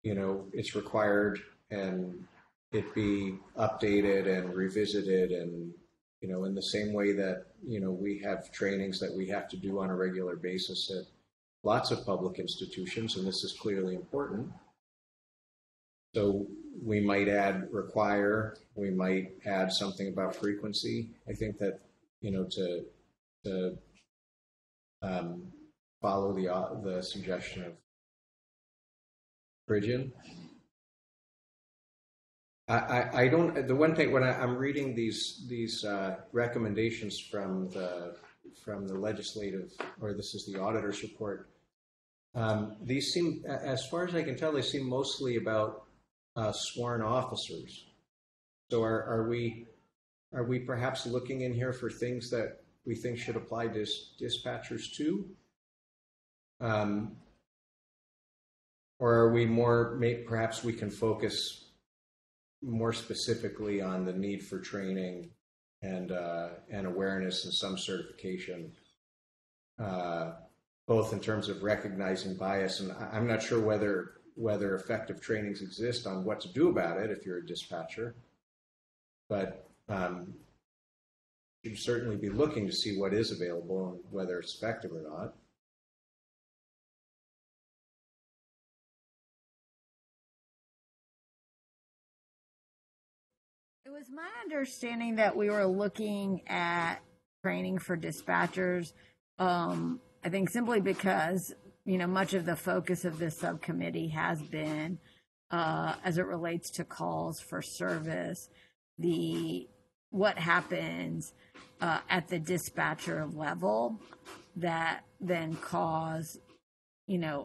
it's required and it be updated and revisited and, in the same way that, we have trainings that we have to do on a regular basis at lots of public institutions, and this is clearly important. So we might add require, we might add something about frequency. I think that, to follow the suggestion of Bridget. I don't. The one thing when I'm reading these recommendations from the legislative, or this is the auditor's report, these seem, as far as I can tell, they seem mostly about sworn officers. So are we perhaps looking in here for things that we think should apply to dispatchers too? Or are we perhaps we can focus more specifically on the need for training and awareness and some certification, both in terms of recognizing bias, and I'm not sure whether effective trainings exist on what to do about it if you're a dispatcher, but you'd certainly be looking to see what is available and whether it's effective or not. It was my understanding that we were looking at training for dispatchers. I think simply because, much of the focus of this subcommittee has been, as it relates to calls for service, what happens at the dispatcher level that then cause,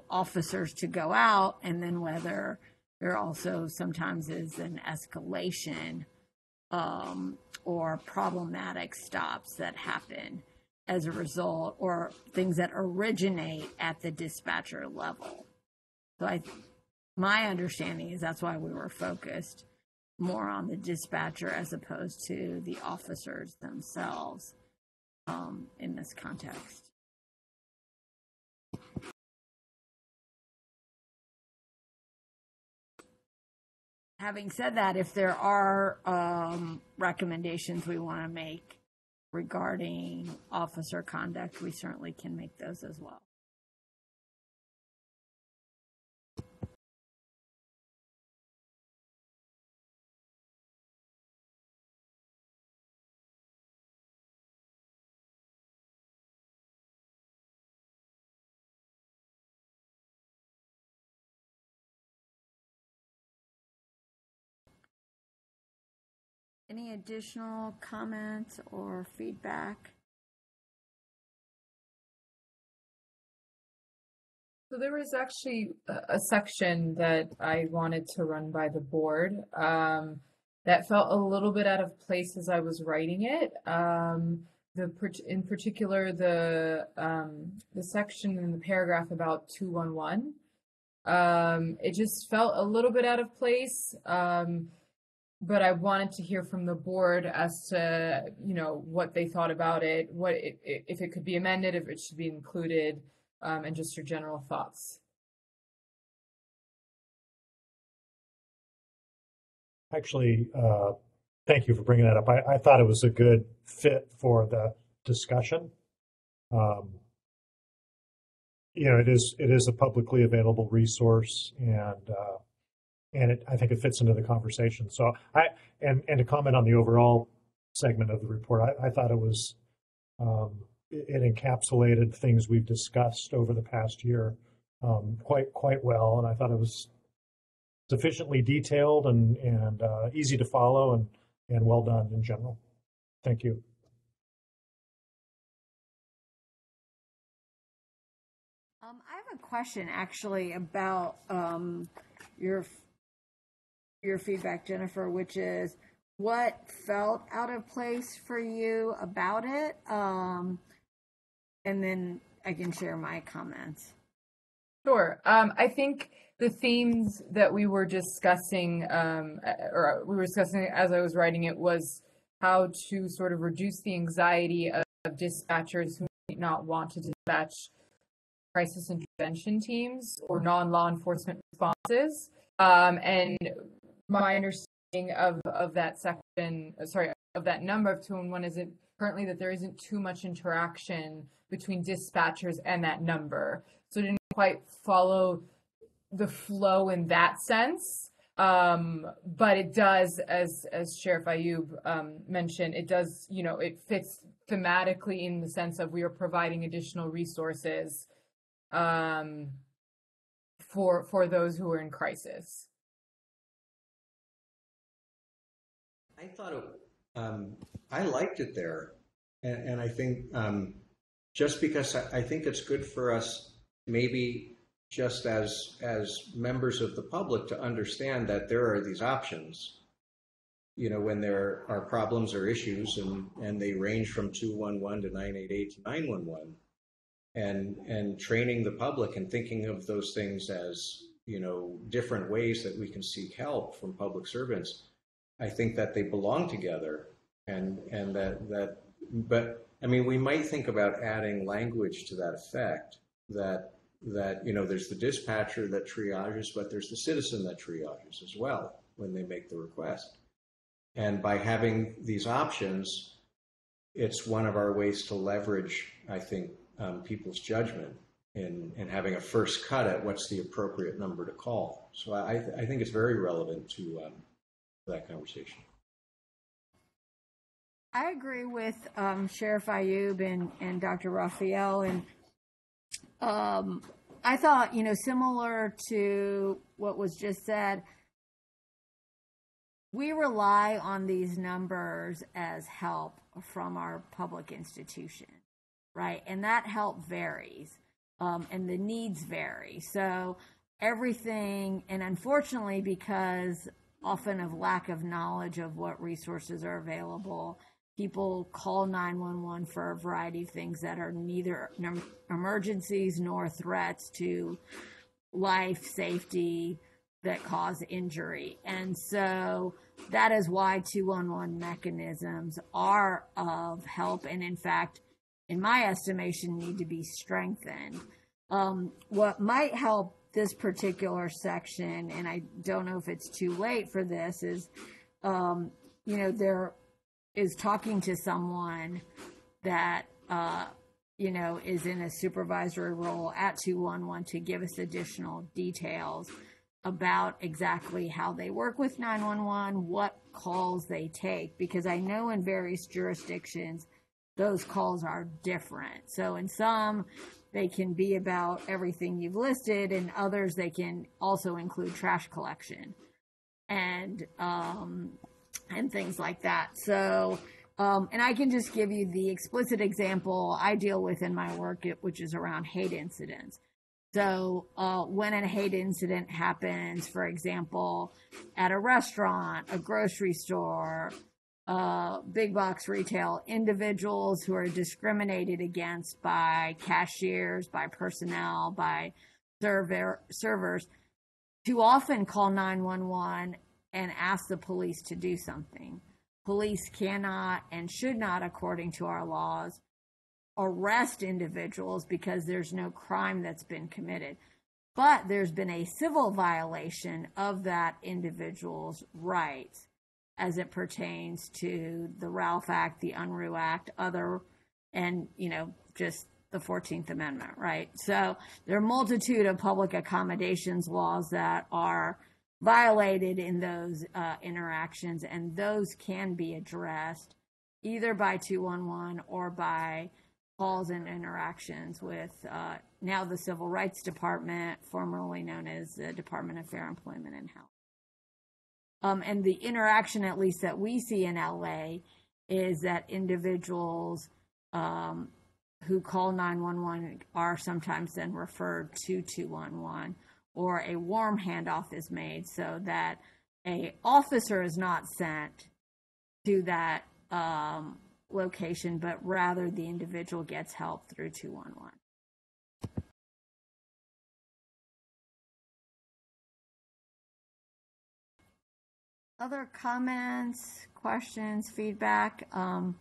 officers to go out, and then whether there also sometimes is an escalation or problematic stops that happen as a result, or things that originate at the dispatcher level. So my understanding is that's why we were focused more on the dispatcher as opposed to the officers themselves in this context. Having said that, if there are recommendations we want to make regarding officer conduct, we certainly can make those as well. Any additional comments or feedback? So there was actually a section that I wanted to run by the board that felt a little bit out of place as I was writing it. In particular, the section in the paragraph about 211. It just felt a little bit out of place. But I wanted to hear from the board as to, what they thought about it, if it could be amended, if it should be included, and just your general thoughts. Actually, thank you for bringing that up. I thought it was a good fit for the discussion. It is a publicly available resource, and I think it fits into the conversation. So and to comment on the overall segment of the report, I thought it was it encapsulated things we've discussed over the past year quite well, and I thought it was sufficiently detailed and easy to follow and well done in general. Thank you. I have a question actually about your feedback, Jennifer, which is what felt out of place for you about it, and then I can share my comments. Sure. I think the themes that we were discussing, as I was writing it, was how to sort of reduce the anxiety of dispatchers who might not want to dispatch crisis intervention teams or non-law enforcement responses. And my understanding of that section, of that number of 211 is currently that there isn't too much interaction between dispatchers and that number. So it didn't quite follow the flow in that sense. But it does, as Sheriff Ayub mentioned, it does, it fits thematically in the sense of we are providing additional resources for those who are in crisis. I thought I liked it there, and I think just because I think it's good for us, maybe just as members of the public, to understand that there are these options. When there are problems or issues, and they range from 211 to 988 to 911, and training the public and thinking of those things as different ways that we can seek help from public servants. I think that they belong together, and that but I mean, we might think about adding language to that effect, that there's the dispatcher that triages, but there's the citizen that triages as well when they make the request. And by having these options, it's one of our ways to leverage, I think, people's judgment in having a first cut at what's the appropriate number to call. So I think it's very relevant to that conversation. I agree with Sheriff Ayub and Dr. Raphael, and I thought, similar to what was just said, we rely on these numbers as help from our public institution, right? And that help varies, and the needs vary. So everything, and unfortunately, because often of lack of knowledge of what resources are available, people call 911 for a variety of things that are neither emergencies nor threats to life, safety, that cause injury. And so that is why 211 mechanisms are of help, and in fact, in my estimation, need to be strengthened. What might help this particular section, and I don't know if it's too late for this, is, there is talking to someone that, is in a supervisory role at 211 to give us additional details about exactly how they work with 911, what calls they take, because I know in various jurisdictions, those calls are different. So in some, they can be about everything you've listed, and others they can also include trash collection and things like that. So, and I can just give you the explicit example I deal with in my work, which is around hate incidents. So when a hate incident happens, for example, at a restaurant, a grocery store, big box retail, individuals who are discriminated against by cashiers, by personnel, by servers, too often call 911 and ask the police to do something. Police cannot and should not, according to our laws, arrest individuals because there's no crime that's been committed. But there's been a civil violation of that individual's rights as it pertains to the Ralph Act, the Unruh Act, and just the 14th Amendment, right? So there are a multitude of public accommodations laws that are violated in those interactions, and those can be addressed either by 211 or by calls and interactions with now the Civil Rights Department, formerly known as the Department of Fair Employment and Health. And the interaction, at least that we see in LA, is that individuals who call 911 are sometimes then referred to 211, or a warm handoff is made so that an officer is not sent to that location, but rather the individual gets help through 211. Other comments, questions, feedback? I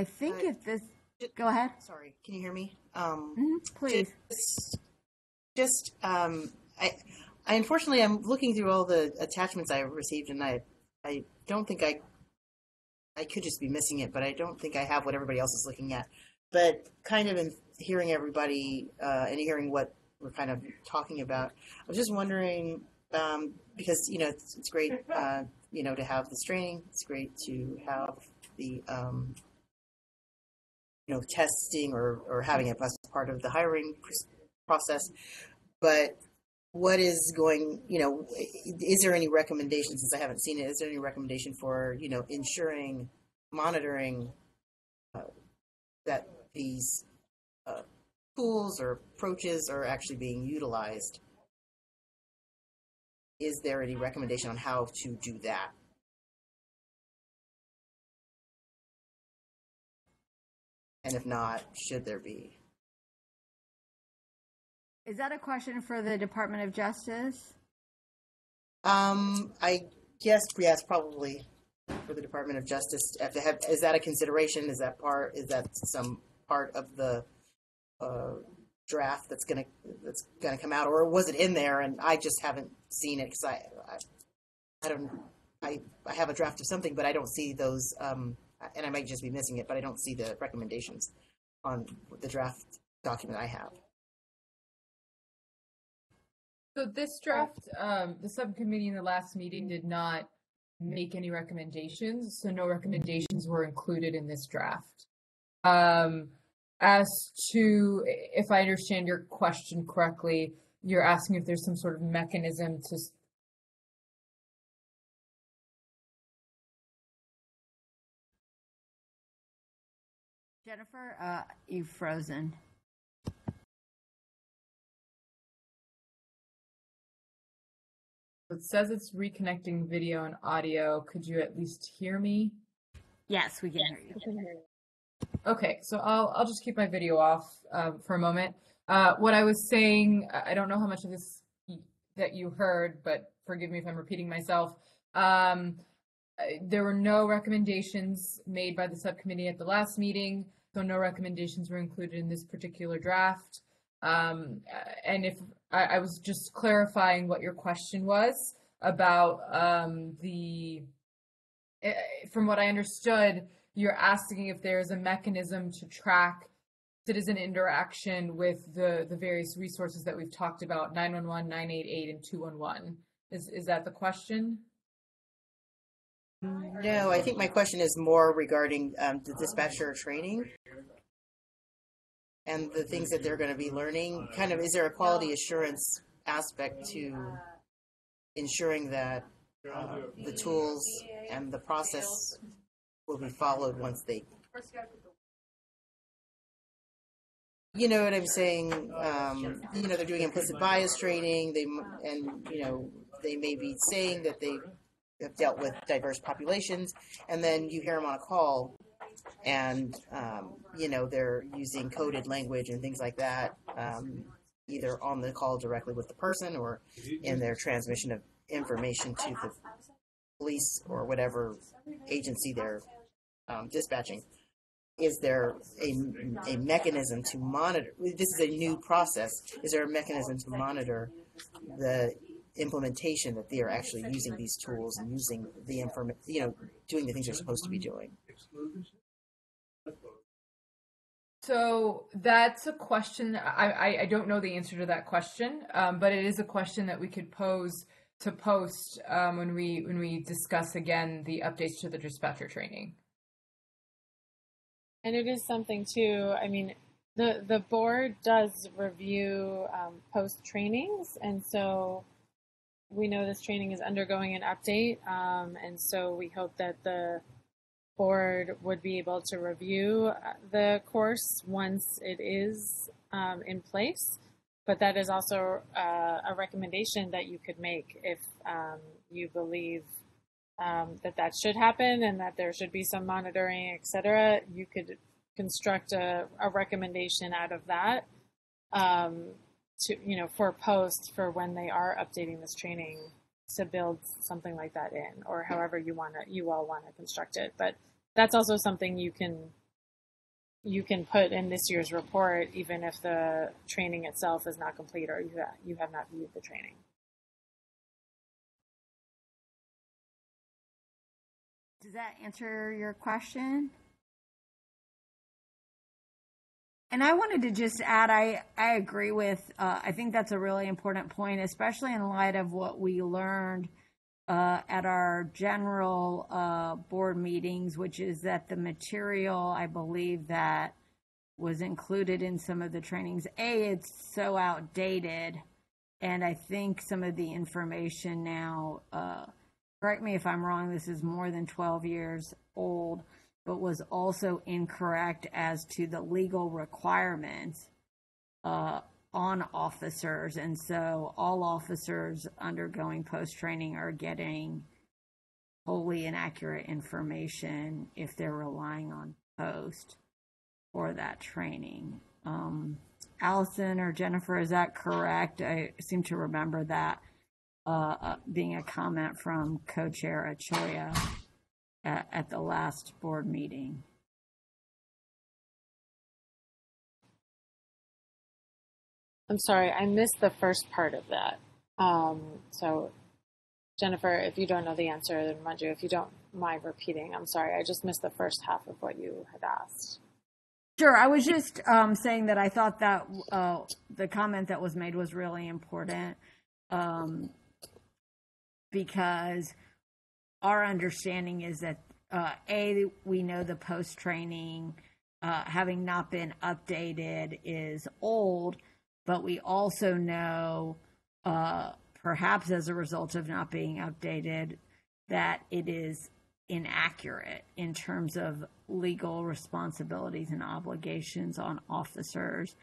think if this, go ahead. Sorry, can you hear me? Please. I unfortunately, I'm looking through all the attachments I received, and I don't think I could just be missing it, but I don't think I have what everybody else is looking at. But kind of in hearing everybody and hearing what we're kind of talking about, I was just wondering, because it's great to have this training. It's great to have the testing or having it as part of the hiring process. But what is going, is there any recommendation, since I haven't seen it, is there any recommendation for, ensuring, monitoring that these tools or approaches are actually being utilized? Is there any recommendation on how to do that? And if not, should there be? Is that a question for the Department of Justice? I guess, yes, probably for the Department of Justice. Is that a consideration? Is that some part of the draft that's gonna come out, or was it in there and I just haven't seen it? Because I have a draft of something, but I don't see those, and I might just be missing it, but I don't see the recommendations on the draft document I have. So this draft, the subcommittee in the last meeting did not make any recommendations, so no recommendations were included in this draft. As to, if I understand your question correctly, you're asking if there's some sort of mechanism to... Jennifer, you've frozen. It says it's reconnecting video and audio. Could you at least hear me? Yes, we can hear you. Okay, so I'll just keep my video off for a moment. What I was saying, I don't know how much of this that you heard, but forgive me if I'm repeating myself. There were no recommendations made by the subcommittee at the last meeting, so no recommendations were included in this particular draft. And if I was just clarifying what your question was about the from what I understood, you're asking if there's a mechanism to track citizen interaction with the various resources that we've talked about, 911, 988, and 211. Is that the question? No, I think my question is more regarding the dispatcher training and the things that they're going to be learning. Kind of, is there a quality assurance aspect to ensuring that the tools and the process will be followed once they, you know what I'm saying? They're doing implicit bias training. They may be saying that they have dealt with diverse populations, and then you hear them on a call, and they're using coded language and things like that, either on the call directly with the person or in their transmission of information to the police or whatever agency they're dispatching. Is there a mechanism to monitor? This is a new process. Is there a mechanism to monitor the implementation that they are actually using these tools and using the doing the things they're supposed to be doing? So that's a question. I don't know the answer to that question, but it is a question that we could pose to Post when we discuss again the updates to the dispatcher training. And it is something too. I mean, the board does review post trainings, and so we know this training is undergoing an update, and so we hope that the board would be able to review the course once it is in place. But that is also a recommendation that you could make if you believe that should happen and that there should be some monitoring, et cetera. You could construct a recommendation out of that for post for when they are updating this training to build something like that in, or however you all want to construct it. But that's also something you can put in this year's report, even if the training itself is not complete or you have not viewed the training. Does that answer your question? And I wanted to just add, I agree with, I think that's a really important point, especially in light of what we learned at our general board meetings, which is that the material, I believe, that was included in some of the trainings, it's so outdated. And I think some of the information now, correct me if I'm wrong, this is more than 12 years old, but was also incorrect as to the legal requirements on officers. And so all officers undergoing post-training are getting wholly inaccurate information if they're relying on post for that training. Allison or Jennifer, is that correct? I seem to remember that being a comment from co-chair Achoya at the last board meeting. I'm sorry, I missed the first part of that. So, Jennifer, if you don't know the answer, then Manju, if you don't mind repeating, I'm sorry, I just missed the first half of what you had asked. Sure, I was just saying that I thought that the comment that was made was really important because our understanding is that, we know the post-training, having not been updated, is old, but we also know, perhaps as a result of not being updated, that it is inaccurate in terms of legal responsibilities and obligations on officers.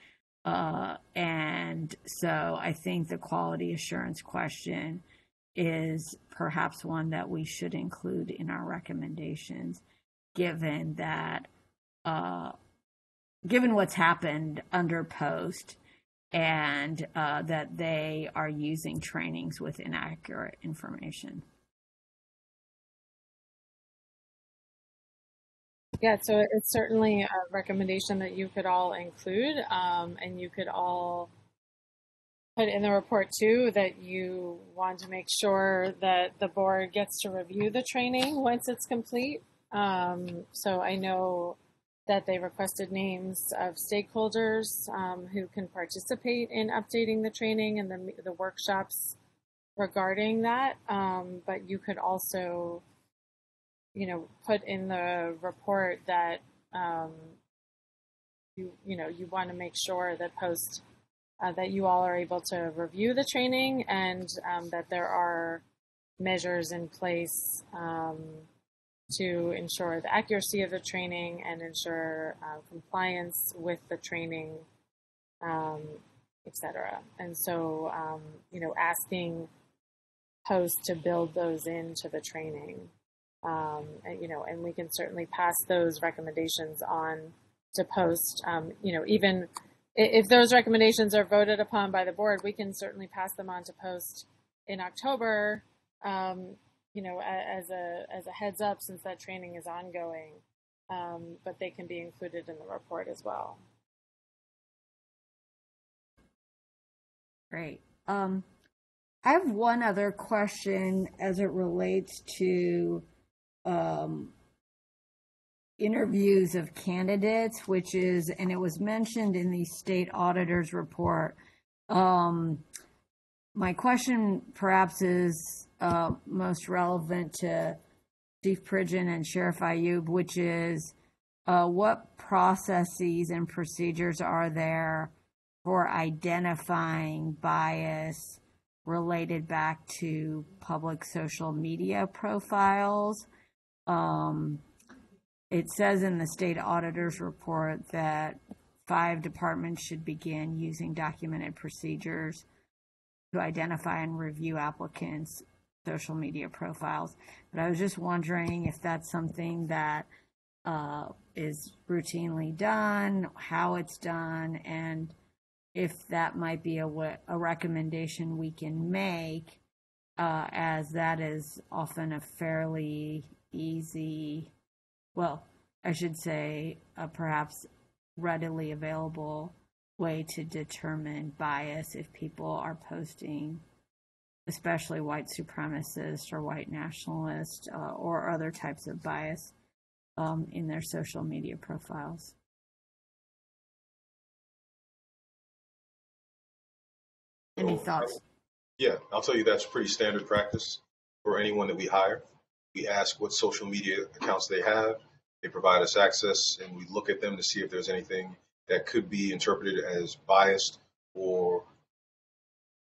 And so I think the quality assurance question is perhaps one that we should include in our recommendations, given that, given what's happened under post and that they are using trainings with inaccurate information. Yeah, so it's certainly a recommendation that you could all include, and you could all put in the report too that you want to make sure that the board gets to review the training once it's complete. So I know that they requested names of stakeholders who can participate in updating the training and the workshops regarding that. But you could also, put in the report that you want to make sure that that you all are able to review the training and that there are measures in place to ensure the accuracy of the training and ensure compliance with the training, et cetera. And so, asking hosts to build those into the training, and we can certainly pass those recommendations on to post, even if those recommendations are voted upon by the board, we can certainly pass them on to post in October, as a heads up, since that training is ongoing, but they can be included in the report as well. Great. I have one other question as it relates to interviews of candidates, and it was mentioned in the state auditor's report. My question perhaps is most relevant to Chief Pridgen and Sheriff Ayoub, which is what processes and procedures are there for identifying bias related back to public social media profiles? It says in the state auditor's report that 5 departments should begin using documented procedures to identify and review applicants' social media profiles. But I was just wondering if that's something that is routinely done, how it's done, and if that might be a recommendation we can make, as that is often a fairly easy, I should say perhaps readily available way to determine bias if people are posting, especially white supremacist or white nationalist or other types of bias in their social media profiles. Any thoughts? Yeah, I'll tell you that's pretty standard practice for anyone that we hire. We ask what social media accounts they have. They provide us access, and we look at them to see if there's anything that could be interpreted as biased or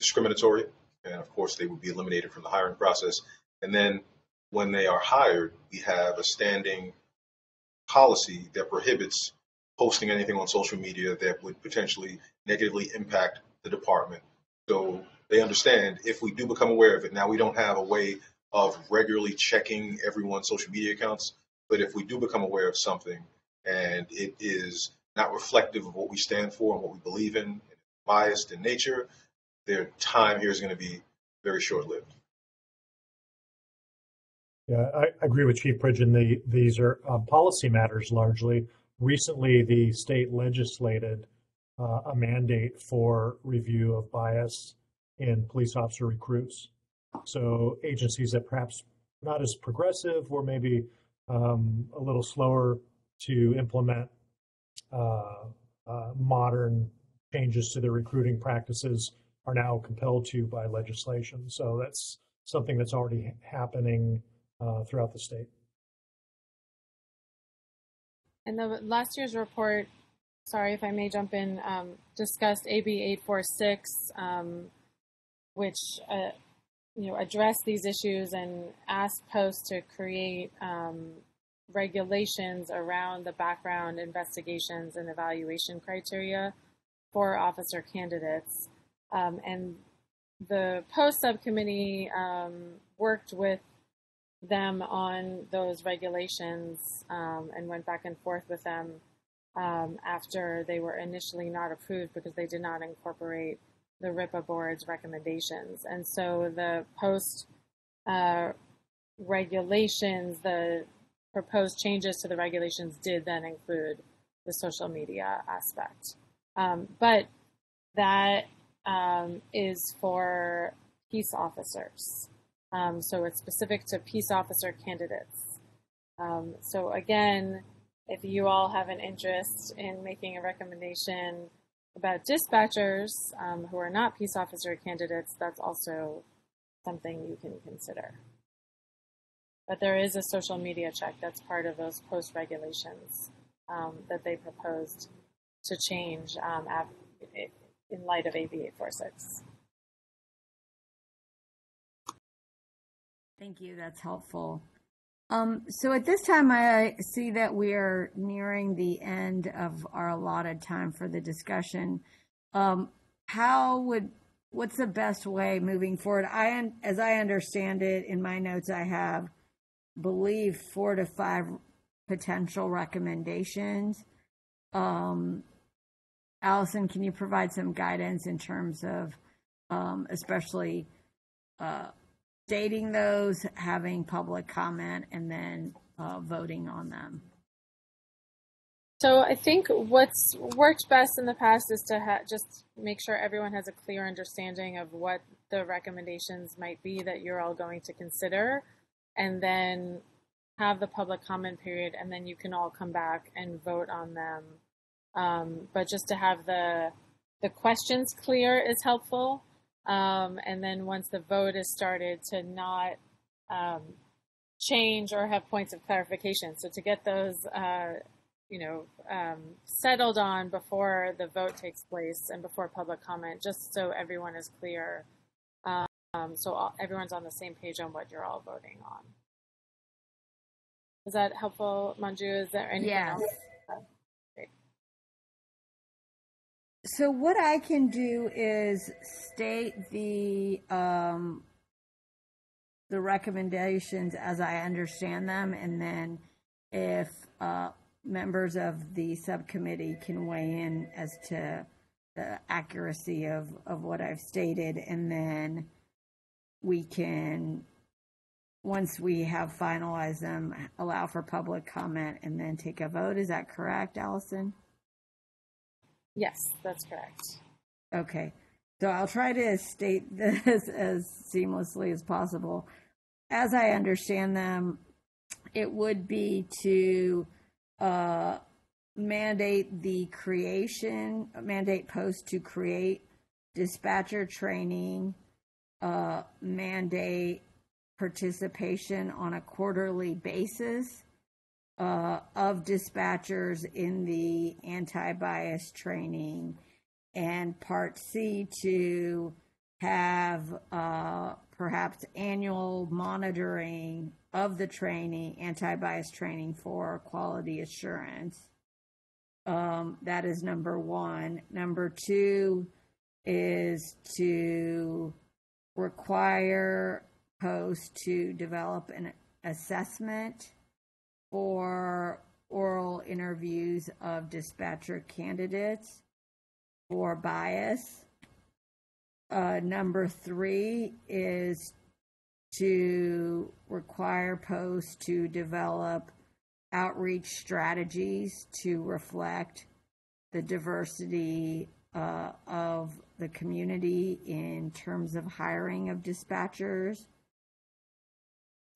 discriminatory. And of course, they would be eliminated from the hiring process. And then when they are hired, we have a standing policy that prohibits posting anything on social media that would potentially negatively impact the department. So they understand if we do become aware of it. Now, we don't have a way of regularly checking everyone's social media accounts, but if we do become aware of something and it is not reflective of what we stand for and what we believe in, biased in nature, their time here is going to be very short-lived. Yeah, I agree with Chief Pridgen. These are policy matters largely. Recently, the state legislated a mandate for review of bias in police officer recruits. So agencies that perhaps not as progressive or maybe a little slower to implement modern changes to their recruiting practices are now compelled to by legislation. So that's something that's already happening throughout the state. And the last year's report, sorry if I may jump in, discussed AB 846, which addressed these issues and asked posts to create regulations around the background investigations and evaluation criteria for officer candidates. And the post subcommittee worked with them on those regulations and went back and forth with them after they were initially not approved because they did not incorporate the RIPA board's recommendations. And so the post regulations, the proposed changes to the regulations did then include the social media aspect. But that is for peace officers. So it's specific to peace officer candidates. So again, if you all have an interest in making a recommendation about dispatchers who are not peace officer candidates, that's also something you can consider. But there is a social media check that's part of those post regulations that they proposed to change in light of AB 846. Thank you. That's helpful. So at this time, I see that we are nearing the end of our allotted time for the discussion. What's the best way moving forward? As I understand it, in my notes, I believe 4 to 5 potential recommendations. Allison, can you provide some guidance in terms of, especially stating those, having public comment, and then voting on them? So I think what's worked best in the past is to just make sure everyone has a clear understanding of what the recommendations might be that you're all going to consider, and then have the public comment period, and then you can all come back and vote on them. But just to have the questions clear is helpful. And then once the vote is started, to not change or have points of clarification. So to get those, settled on before the vote takes place and before public comment, just so everyone is clear. So everyone's on the same page on what you're all voting on. Is that helpful, Manju? Is there anything else? Great. So what I can do is state the recommendations as I understand them, and then if members of the subcommittee can weigh in as to the accuracy of what I've stated, and then we can, once we have finalized them, allow for public comment and then take a vote. Is that correct, Allison? Yes, that's correct. Okay. So I'll try to state this as seamlessly as possible. As I understand them, it would be to mandate post to create dispatcher training, mandate participation on a quarterly basis of dispatchers in the anti-bias training, and Part C to have perhaps annual monitoring of the training, anti-bias training for quality assurance. That is number one. Number two is to require post to develop an assessment for oral interviews of dispatcher candidates for bias. Number three is to require post to develop outreach strategies to reflect the diversity of the community in terms of hiring of dispatchers.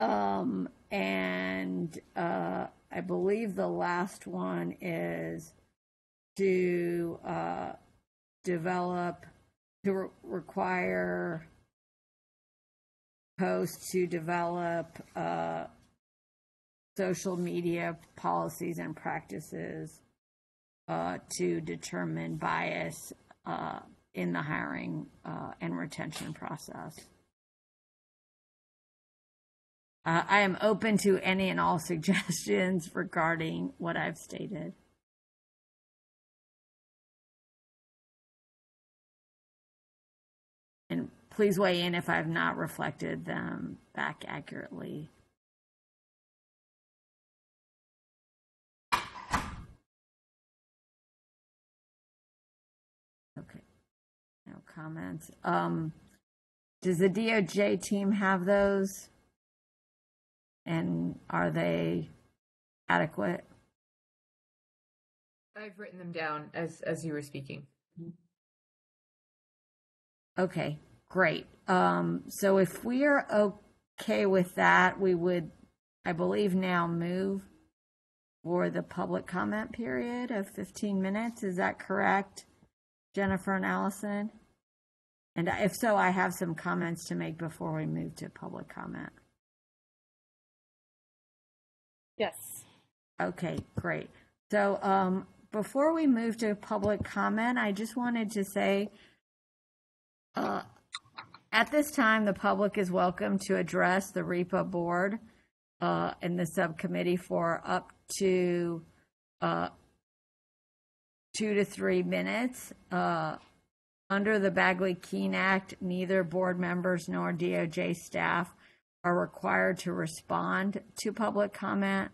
And I believe the last one is to require post to develop social media policies and practices to determine bias in the hiring and retention process. I am open to any and all suggestions regarding what I've stated. And please weigh in if I've not reflected them back accurately. Okay, no comments. Does the DOJ team have those? And are they adequate? I've written them down as you were speaking. Okay, great. So if we are okay with that, we would, I believe, now move for the public comment period of 15 minutes. Is that correct, Jennifer and Allison? And if so, I have some comments to make before we move to public comment. Yes. Okay, great. So before we move to public comment, I just wanted to say, at this time, the public is welcome to address the REPA board in the subcommittee for up to 2 to 3 minutes. Under the Bagley-Keene Act, neither board members nor DOJ staff are required to respond to public comment,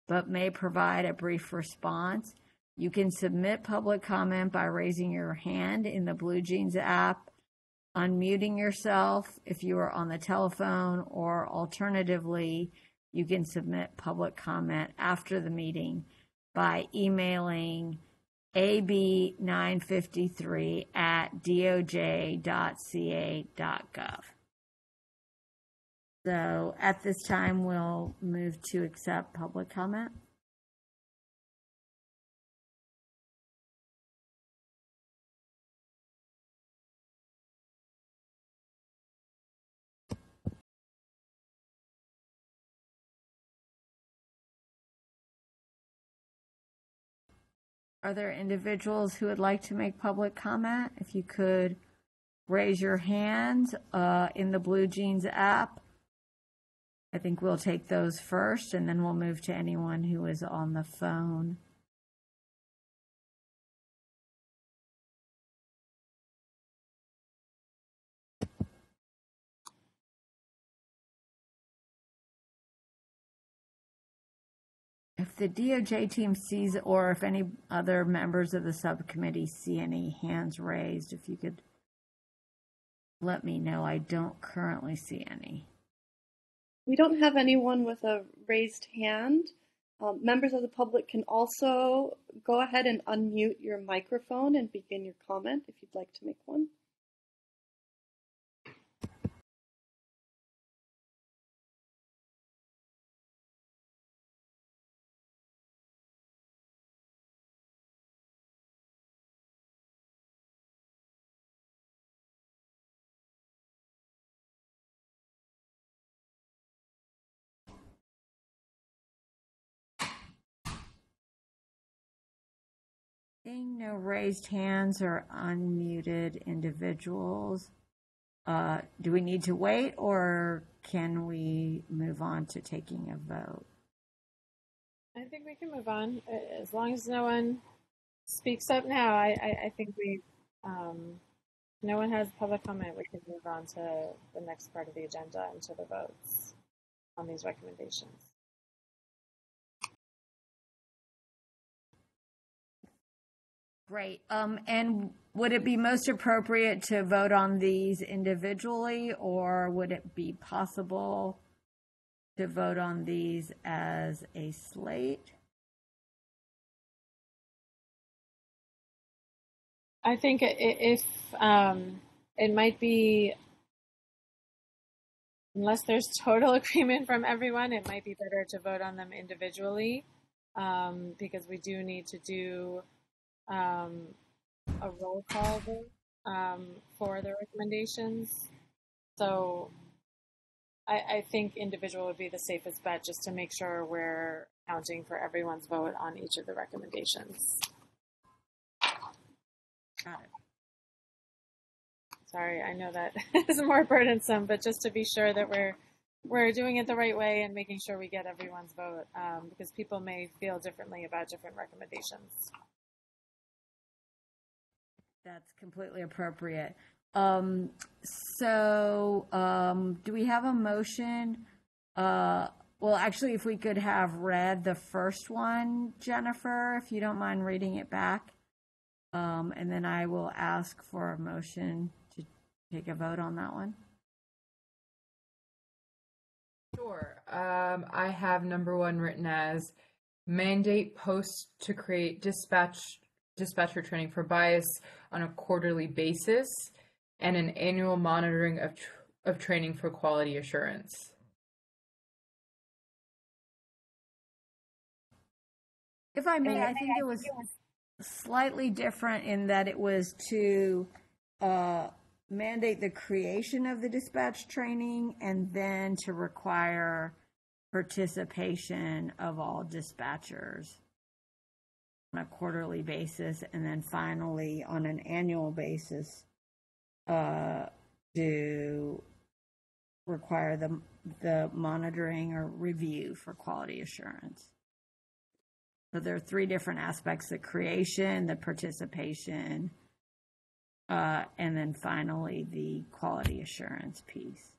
but may provide a brief response. You can submit public comment by raising your hand in the Blue Jeans app, unmuting yourself if you are on the telephone, or alternatively, you can submit public comment after the meeting by emailing ab953@doj.ca.gov. So at this time, we'll move to accept public comment. Are there individuals who would like to make public comment? If you could raise your hand in the Blue Jeans app. I think we'll take those first, and then we'll move to anyone who is on the phone. If the DOJ team sees, or if any other members of the subcommittee see any hands raised, if you could let me know. I don't currently see any. We don't have anyone with a raised hand. Members of the public can also go ahead and unmute your microphone and begin your comment if you'd like to make one. Seeing no raised hands or unmuted individuals, do we need to wait, or can we move on to taking a vote? I think we can move on as long as no one speaks up now. I think no one has public comment. We can move on to the next part of the agenda and to the votes on these recommendations. Great. And would it be most appropriate to vote on these individually, or would it be possible to vote on these as a slate? I think if it might be, unless there's total agreement from everyone, it might be better to vote on them individually, because we do need to do a roll call vote for the recommendations. So I think individual would be the safest bet, just to make sure we're counting for everyone's vote on each of the recommendations. Got it. Sorry, I know that is more burdensome, but just to be sure that we're doing it the right way and making sure we get everyone's vote, because people may feel differently about different recommendations. That's completely appropriate. Do we have a motion? Well, actually, if we could have read the first one, Jennifer, if you don't mind reading it back. And then I will ask for a motion to take a vote on that one. Sure. I have number 1 written as mandate posts to create dispatcher training for bias on a quarterly basis. and an annual monitoring of training for quality assurance. If I may, I think it was slightly different in that it was to mandate the creation of the dispatch training and then to require participation of all dispatchers on a quarterly basis, and then finally on an annual basis to require the monitoring or review for quality assurance. So there are three different aspects: the creation, the participation, and then finally the quality assurance piece.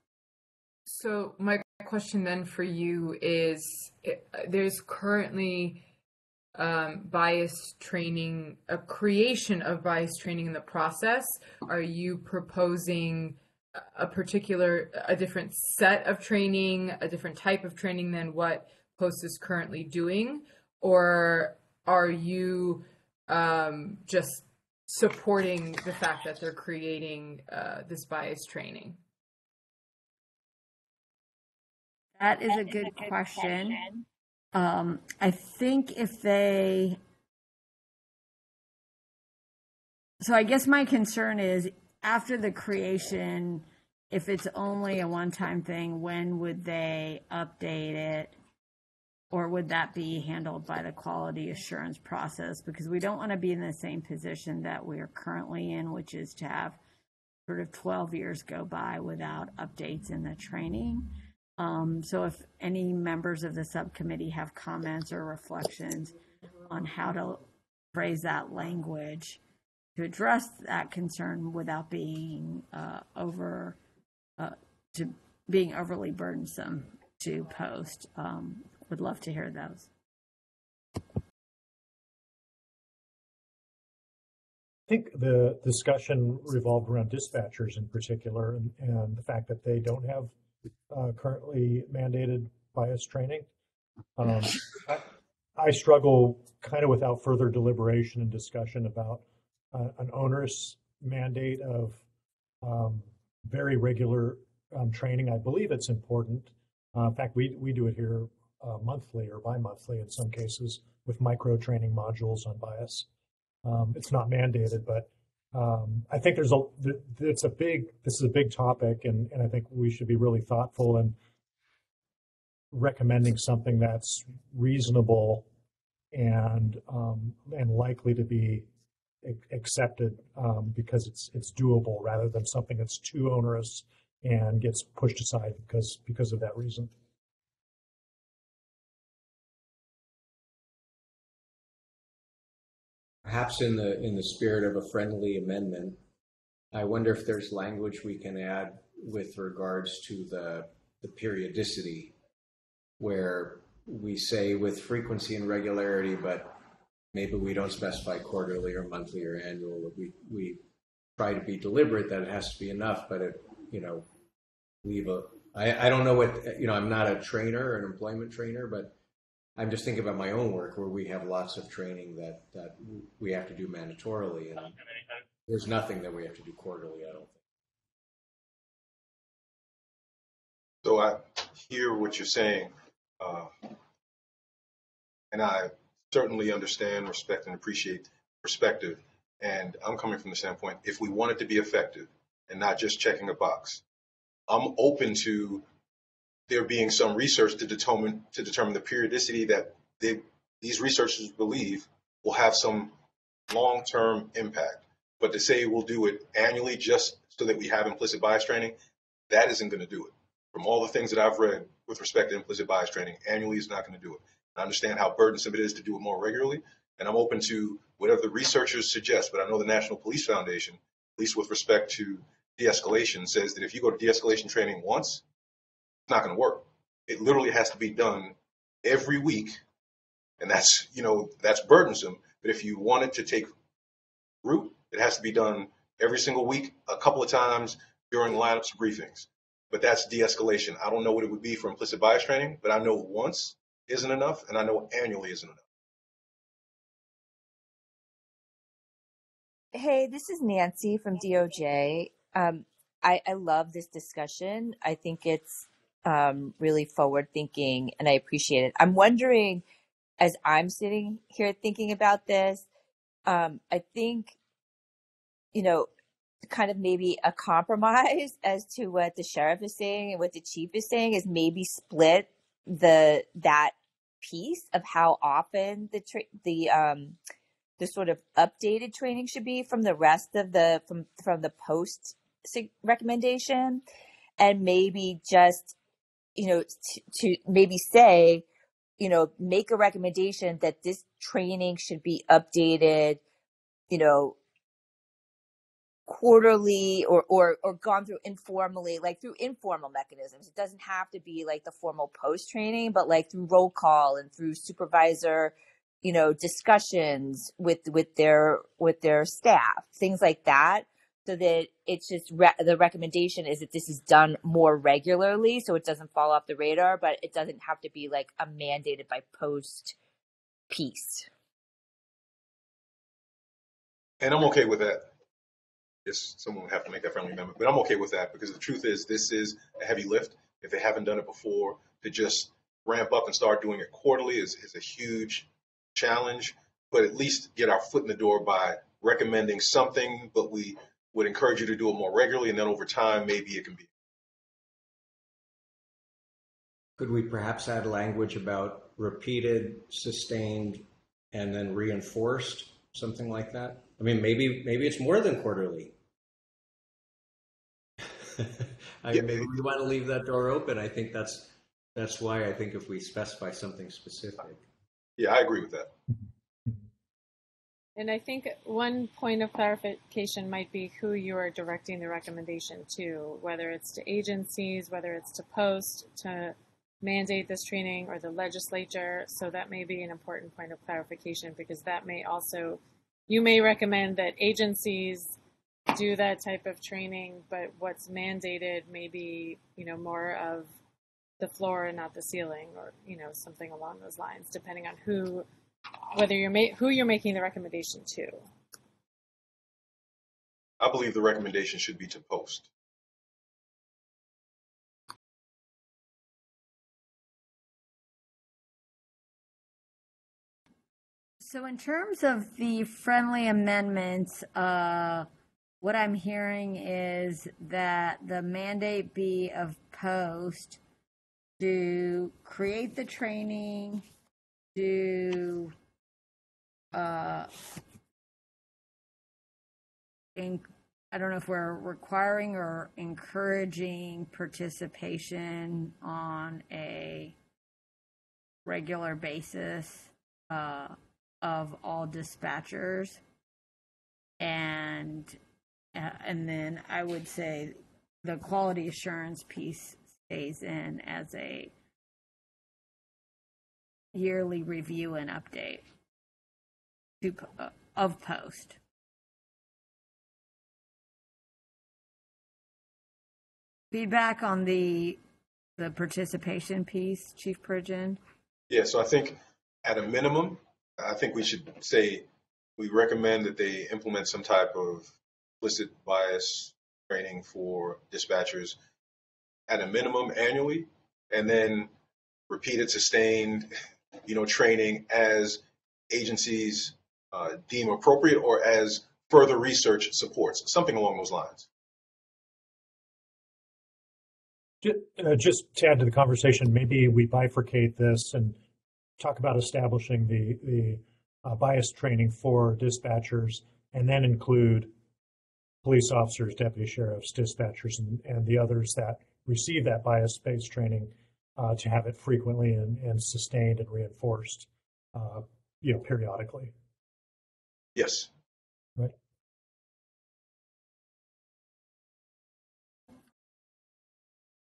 So my question then for you is, there's currently bias training, a creation of bias training in the process. Are you proposing a different set of training, a different type of training than what Post is currently doing? Or are you just supporting the fact that they're creating this bias training? That is a good question. I think if they... So I guess my concern is after the creation, if it's only a one-time thing, when would they update it? Or would that be handled by the quality assurance process? Because we don't want to be in the same position that we are currently in, which is to have sort of 12 years go by without updates in the training. So if any members of the subcommittee have comments or reflections on how to phrase that language to address that concern without being being overly burdensome to Post, would love to hear those. I think the discussion revolved around dispatchers in particular, and the fact that they don't have currently mandated bias training. I struggle kind of without further deliberation and discussion about an onerous mandate of very regular training. I believe it's important. In fact, we do it here monthly or bi-monthly in some cases with micro training modules on bias. It's not mandated, but I think this is a big topic, and I think we should be really thoughtful in recommending something that's reasonable and likely to be accepted because it's doable, rather than something that's too onerous and gets pushed aside because of that reason. Perhaps in the spirit of a friendly amendment, I wonder if there's language we can add with regards to the periodicity, where we say with frequency and regularity, but maybe we don't specify quarterly or monthly or annual. We try to be deliberate that it has to be enough, but I don't know what, I'm not a trainer or an employment trainer, but I'm just thinking about my own work where we have lots of training that we have to do mandatorily, and there's nothing that we have to do quarterly, I don't think. So I hear what you're saying, and I certainly understand, respect, and appreciate perspective. And I'm coming from the standpoint, if we want it to be effective and not just checking a box, I'm open to there being some research to determine the periodicity that these researchers believe will have some long-term impact. But to say we'll do it annually just so that we have implicit bias training, that isn't going to do it. From all the things that I've read with respect to implicit bias training, annually is not going to do it. I understand how burdensome it is to do it more regularly, and I'm open to whatever the researchers suggest. But I know the National Police Foundation, at least with respect to de-escalation, says that if you go to de-escalation training once, it's not going to work. It literally has to be done every week, and that's burdensome. But if you want it to take root, it has to be done every single week, a couple of times during lineups briefings. But that's de-escalation. I don't know what it would be for implicit bias training, but I know once isn't enough, and I know annually isn't enough. Hey, this is Nancy from DOJ. I love this discussion. I think it's really forward thinking and I appreciate it. I'm wondering, as I'm sitting here thinking about this, I think, you know, kind of maybe a compromise as to what the sheriff is saying and what the chief is saying is maybe split that piece of how often the sort of updated training should be from the rest of from the post recommendation, and maybe just to maybe say, make a recommendation that this training should be updated, quarterly or gone through informally, like through informal mechanisms. It doesn't have to be like the formal post training, but like through roll call and through supervisor, discussions with their staff, things like that. So that it's just the recommendation is that this is done more regularly, so it doesn't fall off the radar, but it doesn't have to be like a mandated by post piece. And I'm okay with that. Yes, someone would have to make that friendly amendment, but I'm okay with that because the truth is this is a heavy lift. If they haven't done it before, to just ramp up and start doing it quarterly is a huge challenge, but at least get our foot in the door by recommending something, but we would encourage you to do it more regularly, and then over time, maybe it can be. Could we perhaps add language about repeated, sustained, and then reinforced, something like that? I mean, maybe it's more than quarterly. Maybe we want to leave that door open. I think that's why I think if we specify something specific. Yeah, I agree with that. And I think one point of clarification might be who you are directing the recommendation to, whether it's to agencies, whether it's to post, to mandate this training, or the legislature. So that may be an important point of clarification, because that may also, you may recommend that agencies do that type of training, but what's mandated may be, more of the floor and not the ceiling, or, something along those lines, depending on who you're making the recommendation to. I believe the recommendation should be to post. So in terms of the friendly amendments, what I'm hearing is that the mandate be of post to create the training, to I don't know if we're requiring or encouraging participation on a regular basis of all dispatchers, and then I would say the quality assurance piece stays in as a yearly review and update of post. Feedback on the participation piece, Chief Pridgen? Yeah, so I think at a minimum, I think we should say we recommend that they implement some type of implicit bias training for dispatchers at a minimum annually, and then repeated, sustained, training as agencies deem appropriate or as further research supports, something along those lines. Just to add to the conversation, maybe we bifurcate this and talk about establishing the bias training for dispatchers, and then include police officers, deputy sheriffs, dispatchers, and the others that receive that bias-based training to have it frequently and sustained and reinforced, periodically. Yes. Right.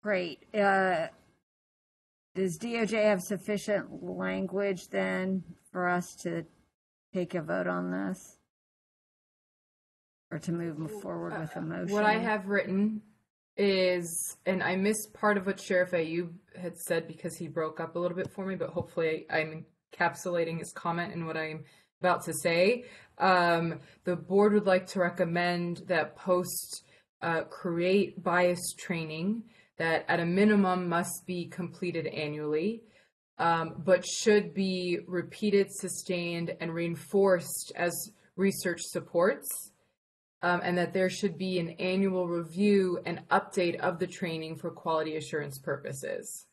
Great. Does DOJ have sufficient language then for us to take a vote on this? Or to move forward with a motion? What I have written is, and I missed part of what Sheriff Ayub had said because he broke up a little bit for me, but hopefully I'm encapsulating his comment in what I'm about to say. The board would like to recommend that post create bias training that at a minimum must be completed annually, but should be repeated, sustained, and reinforced as research supports, and that there should be an annual review and update of the training for quality assurance purposes.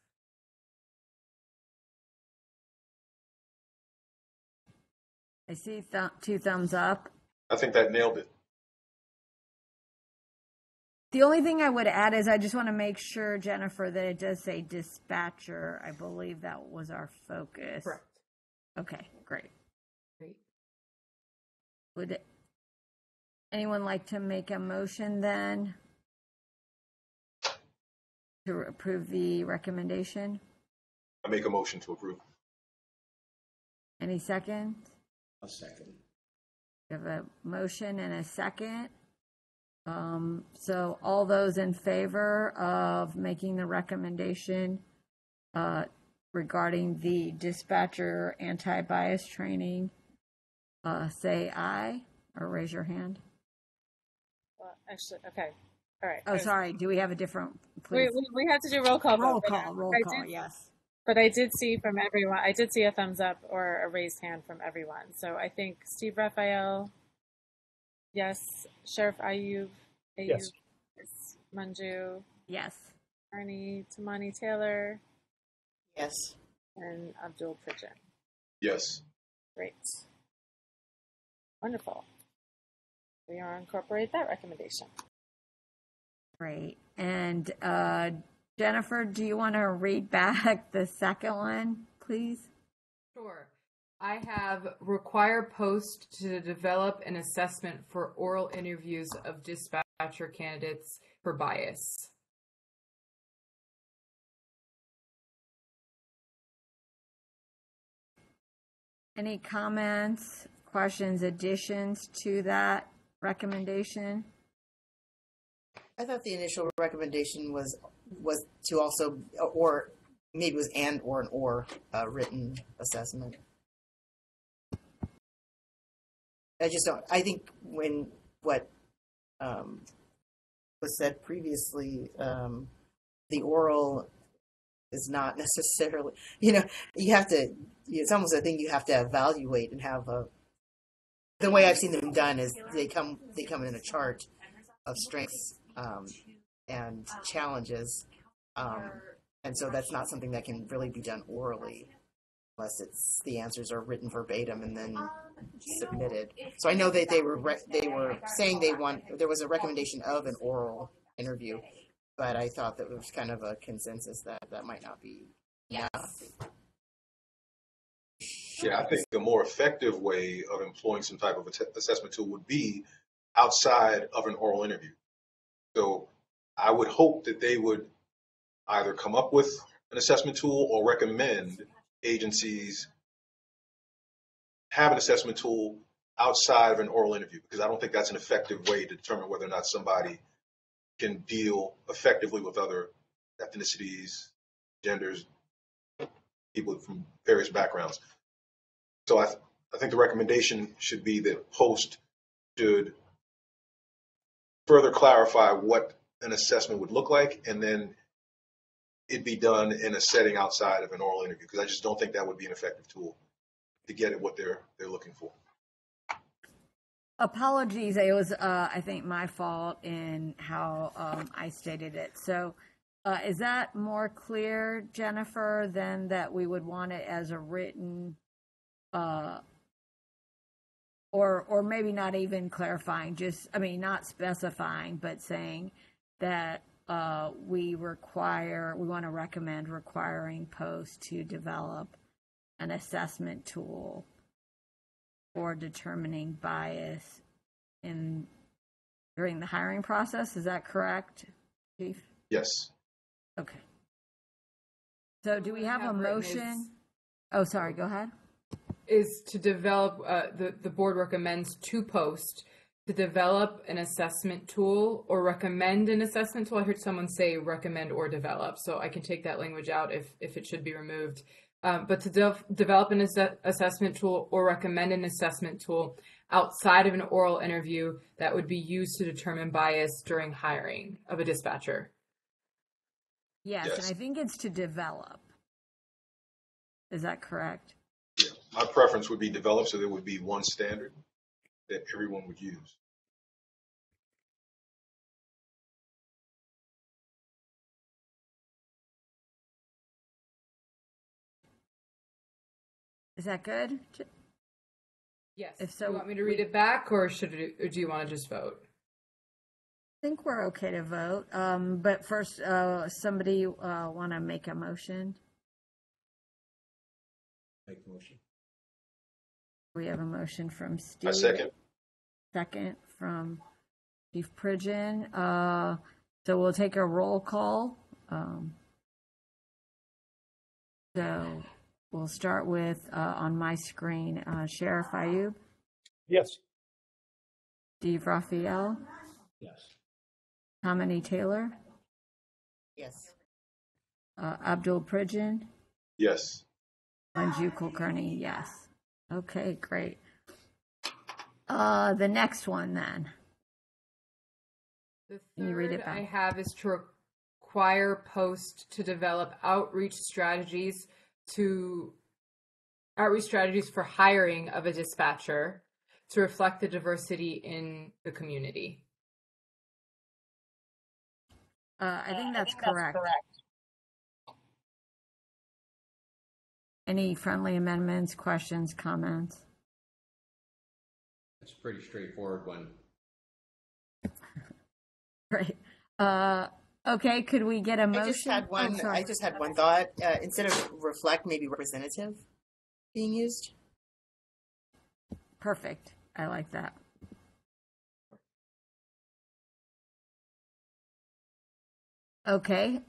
I see two thumbs up. I think that nailed it. The only thing I would add is I just want to make sure, Jennifer, that it does say dispatcher. I believe that was our focus. Correct. Okay, great. Great. Would anyone like to make a motion then to approve the recommendation? I make a motion to approve. Any second? A second. We have a motion and a second. So all those in favor of making the recommendation regarding the dispatcher anti-bias training, say aye or raise your hand. Well, actually, okay. All right. Oh, sorry. Do we have a different? Please. We have to do roll call. Roll vote, call. Roll I call. did- Yes. But I did see from everyone, I did see a thumbs up or a raised hand from everyone. So I think Steve Raphael, yes. Sheriff Ayub, Yes. yes. Manju, Yes. Arnie, Tamani Taylor, Yes. and Abdul Pridgen. Yes. Great. Wonderful. We are incorporate that recommendation. Great. And Jennifer, do you want to read back the second one, please? Sure. I have require post to develop an assessment for oral interviews of dispatcher candidates for bias. Any comments, questions, additions to that recommendation? I thought the initial recommendation was to also, or maybe it was and or an or written assessment. I just don't. I think when what was said previously, the oral is not necessarily. You have to. It's almost a thing you have to evaluate and have a. The way I've seen them done is they come in a chart of strengths and challenges, and so that's not something that can really be done orally, unless it's the answers are written verbatim and then submitted. So I know that they were saying there was a recommendation of an oral interview, but I thought that it was kind of a consensus that might not be enough. Yeah, I think a more effective way of employing some type of assessment tool would be outside of an oral interview. So I would hope that they would either come up with an assessment tool or recommend agencies have an assessment tool outside of an oral interview, because I don't think that's an effective way to determine whether or not somebody can deal effectively with other ethnicities, genders, people from various backgrounds. So I think the recommendation should be that POST should further clarify what an assessment would look like, and then it be done in a setting outside of an oral interview, because I just don't think that would be an effective tool to get at what they're looking for. Apologies, it was I think my fault in how I stated it. So is that more clear, Jennifer, than that we would want it as a written or maybe not even clarifying, not specifying, but saying that we want to recommend requiring POST to develop an assessment tool for determining bias during the hiring process. Is that correct, Chief? Yes. Okay. So do we have a motion? Oh, sorry, go ahead. Is to develop, the board recommends to POST to develop an assessment tool or recommend an assessment tool. I heard someone say recommend or develop, so I can take that language out if it should be removed. But to develop an assessment tool or recommend an assessment tool outside of an oral interview that would be used to determine bias during hiring of a dispatcher? Yes, Yes. and I think it's to develop. Is that correct? Yeah. My preference would be developed so there would be one standard that everyone would use. Is that good? Yes. If so, do you want me to read it back, or or do you want to just vote? I think we're okay to vote. But first, somebody want to make a motion? Make the motion. We have a motion from Steve. I second. Second from Chief Pridgeon. So we'll take a roll call. So we'll start with, on my screen, Sheriff Ayub, Yes. Steve Raphael, Yes. Hamani Taylor, Yes. Abdul Pridgeon, Yes. Anju Kulkarni, yes. Okay, great. The next one then. The Can you read it third back? I have is to require Post to develop outreach strategies for hiring of a dispatcher to reflect the diversity in the community. I think that's correct. Any friendly amendments, questions, comments? It's a pretty straightforward one. Great. Okay, could we get a motion? I just had one. Oh, sorry. I just had one thought. Instead of reflect, maybe representative being used. Perfect. I like that. Okay.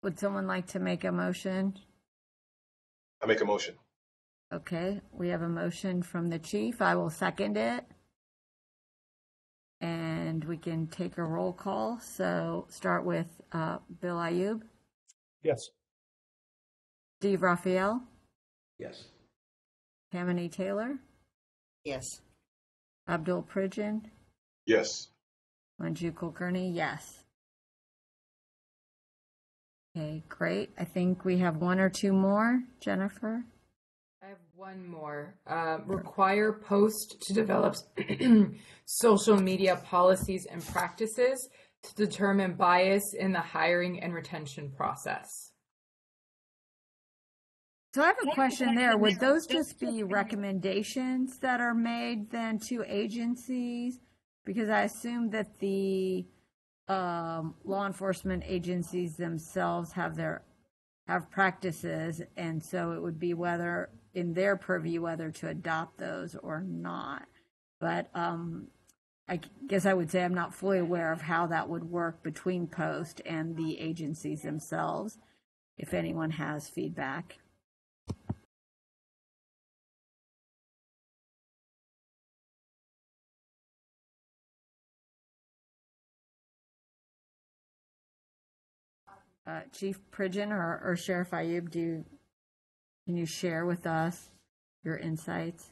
Would someone like to make a motion? I make a motion. Okay, we have a motion from the chief. I will second it. And we can take a roll call. So start with Bill Ayub, Yes. Steve Raphael, Yes. Hamani Taylor, Yes. Abdul Pridgeon, Yes. Manju Kulkarni, yes. Okay, great. I think we have one or two more. Jennifer? I have one more. Require Post to develop social media policies and practices to determine bias in the hiring and retention process. So I have a question there. Would those just be recommendations that are made then to agencies? Because I assume that the law enforcement agencies themselves have practices, and so it would be whether in their purview whether to adopt those or not. But I guess I would say I'm not fully aware of how that would work between Post and the agencies themselves, if anyone has feedback. Chief Pridgeon or Sheriff Ayub, can you share with us your insights?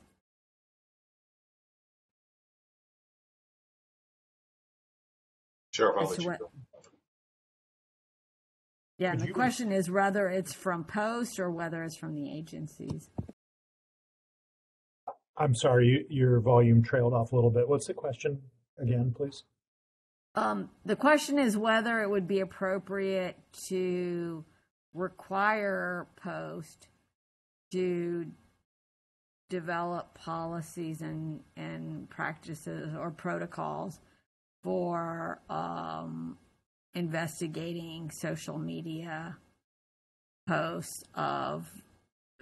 Sheriff, I'll As let to you what- go. Yeah, and Could the you- question is whether it's from Post or whether it's from the agencies. I'm sorry, your volume trailed off a little bit. What's the question again, please? The question is whether it would be appropriate to require Post to develop policies and practices or protocols for investigating social media posts of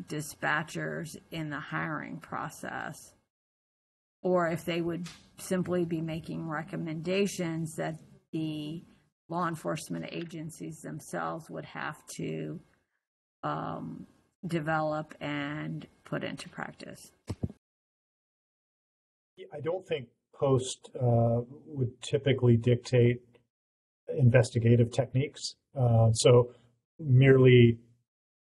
dispatchers in the hiring process, or if they would simply be making recommendations that the law enforcement agencies themselves would have to develop and put into practice. I don't think Post would typically dictate investigative techniques. So merely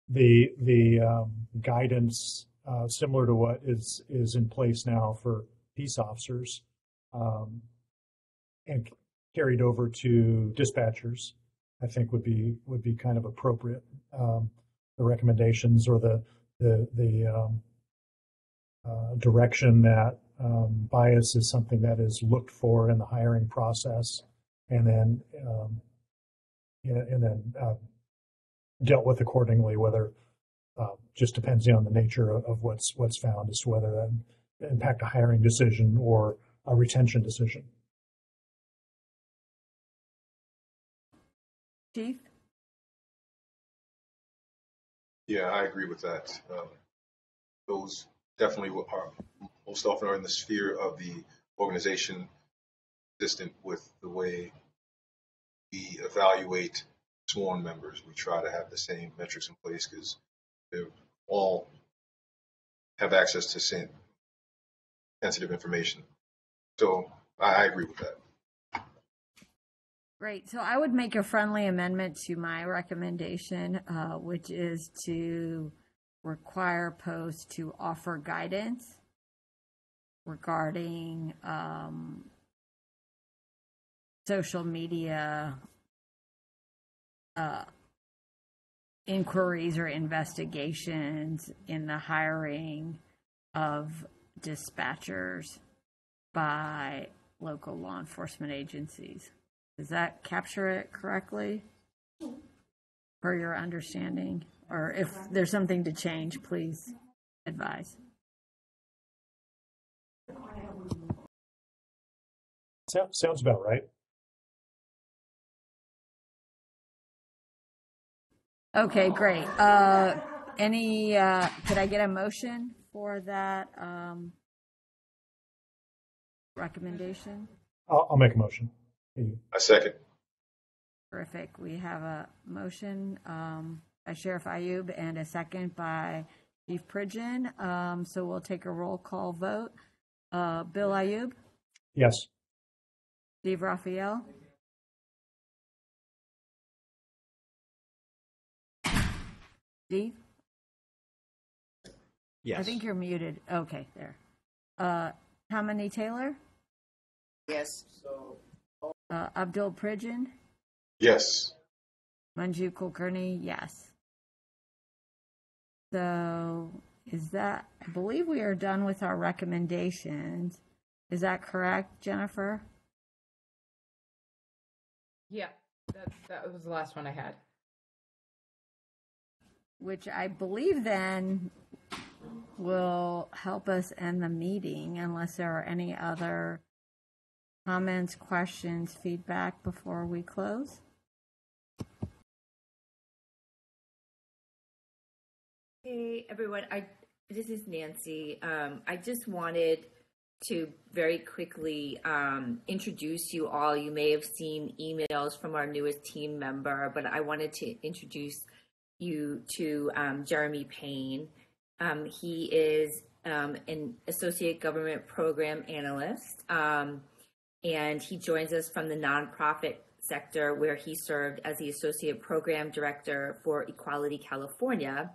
the guidance similar to what is in place now for peace officers, and carried over to dispatchers, I think would be kind of appropriate. The recommendations or the direction that bias is something that is looked for in the hiring process, and then dealt with accordingly. Whether just depends on the nature of what's found as to whether that impact a hiring decision or a retention decision. Chief? Yeah, I agree with that. Those definitely are most often are in the sphere of the organization, consistent with the way we evaluate sworn members. We try to have the same metrics in place because they all have access to sensitive information. So I agree with that. Great. So I would make a friendly amendment to my recommendation, which is to require posts to offer guidance regarding social media inquiries or investigations in the hiring of dispatchers by local law enforcement agencies. Does that capture it correctly, per your understanding? Or if there's something to change, please advise. Sounds about right. Okay, great. Could I get a motion for that recommendation? I'll make a motion. I second. Terrific. We have a motion by Sheriff Ayub and a second by Chief Pridgeon. So we'll take a roll call vote. Bill Ayub? Yes. Steve Raphael? Steve? Yes. I think you're muted. Okay, there. Tammany Taylor? Yes. Abdul Pridgeon? Yes. Manju Kulkarni, yes. So I believe we are done with our recommendations. Is that correct, Jennifer? Yeah, that was the last one I had. Which I believe then will help us end the meeting unless there are any other comments, questions, feedback before we close. Hey everyone, this is Nancy. I just wanted to very quickly introduce you all. You may have seen emails from our newest team member, but I wanted to introduce you to Jeremy Payne. He is an associate government program analyst, and he joins us from the nonprofit sector where he served as the associate program director for Equality California,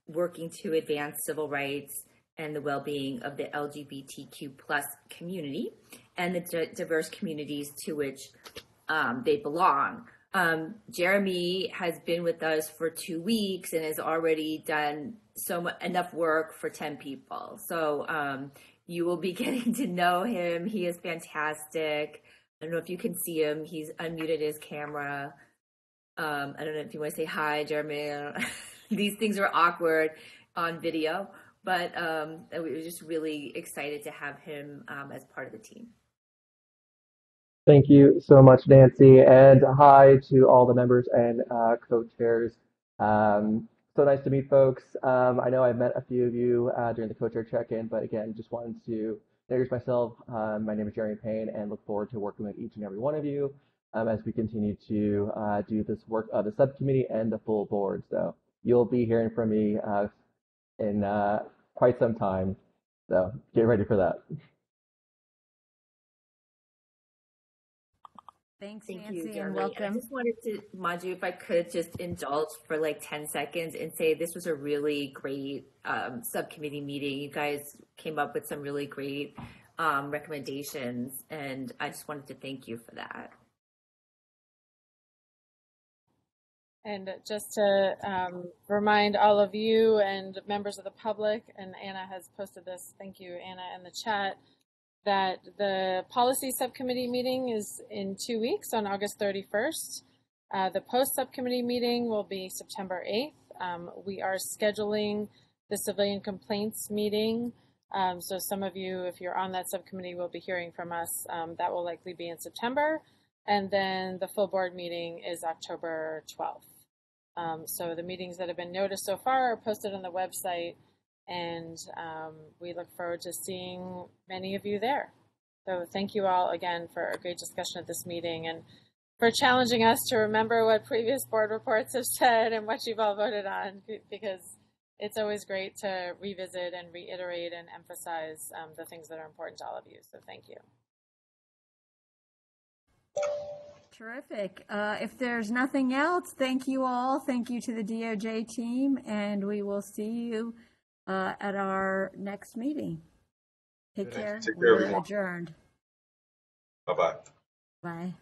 working to advance civil rights and the well-being of the LGBTQ plus community and the diverse communities to which they belong. Jeremy has been with us for 2 weeks and has already done enough work for 10 people. So you will be getting to know him. He is fantastic. I don't know if you can see him. He's unmuted his camera. I don't know if you want to say hi, Jeremy. These things are awkward on video, but we were just really excited to have him as part of the team. Thank you so much, Nancy, and hi to all the members and co-chairs. So nice to meet folks. I know I've met a few of you during the co-chair check-in, but again, just wanted to introduce myself. My name is Jeremy Payne, and look forward to working with each and every one of you as we continue to do this work of the subcommittee and the full board. So you'll be hearing from me in quite some time. So get ready for that. Thanks, Thank Nancy, you, and Jeremy. And I welcome. just wanted to, Manju, if I could just indulge for like 10 seconds and say this was a really great subcommittee meeting. You guys came up with some really great recommendations, and I just wanted to thank you for that. And just to remind all of you and members of the public, and Anna has posted this, thank you, Anna, in the chat, that the policy subcommittee meeting is in 2 weeks on August 31st. The post subcommittee meeting will be September 8th. We are scheduling the civilian complaints meeting. So some of you, if you're on that subcommittee, will be hearing from us. That will likely be in September. And then the full board meeting is October 12th. So the meetings that have been noticed so far are posted on the website, and we look forward to seeing many of you there. So thank you all again for a great discussion at this meeting, and for challenging us to remember what previous board reports have said and what you've all voted on, because it's always great to revisit and reiterate and emphasize the things that are important to all of you. So thank you. Terrific. If there's nothing else, thank you all. Thank you to the DOJ team, and we will see you at our next meeting. Take care. Take care, We're everyone. adjourned. Bye-bye. Bye.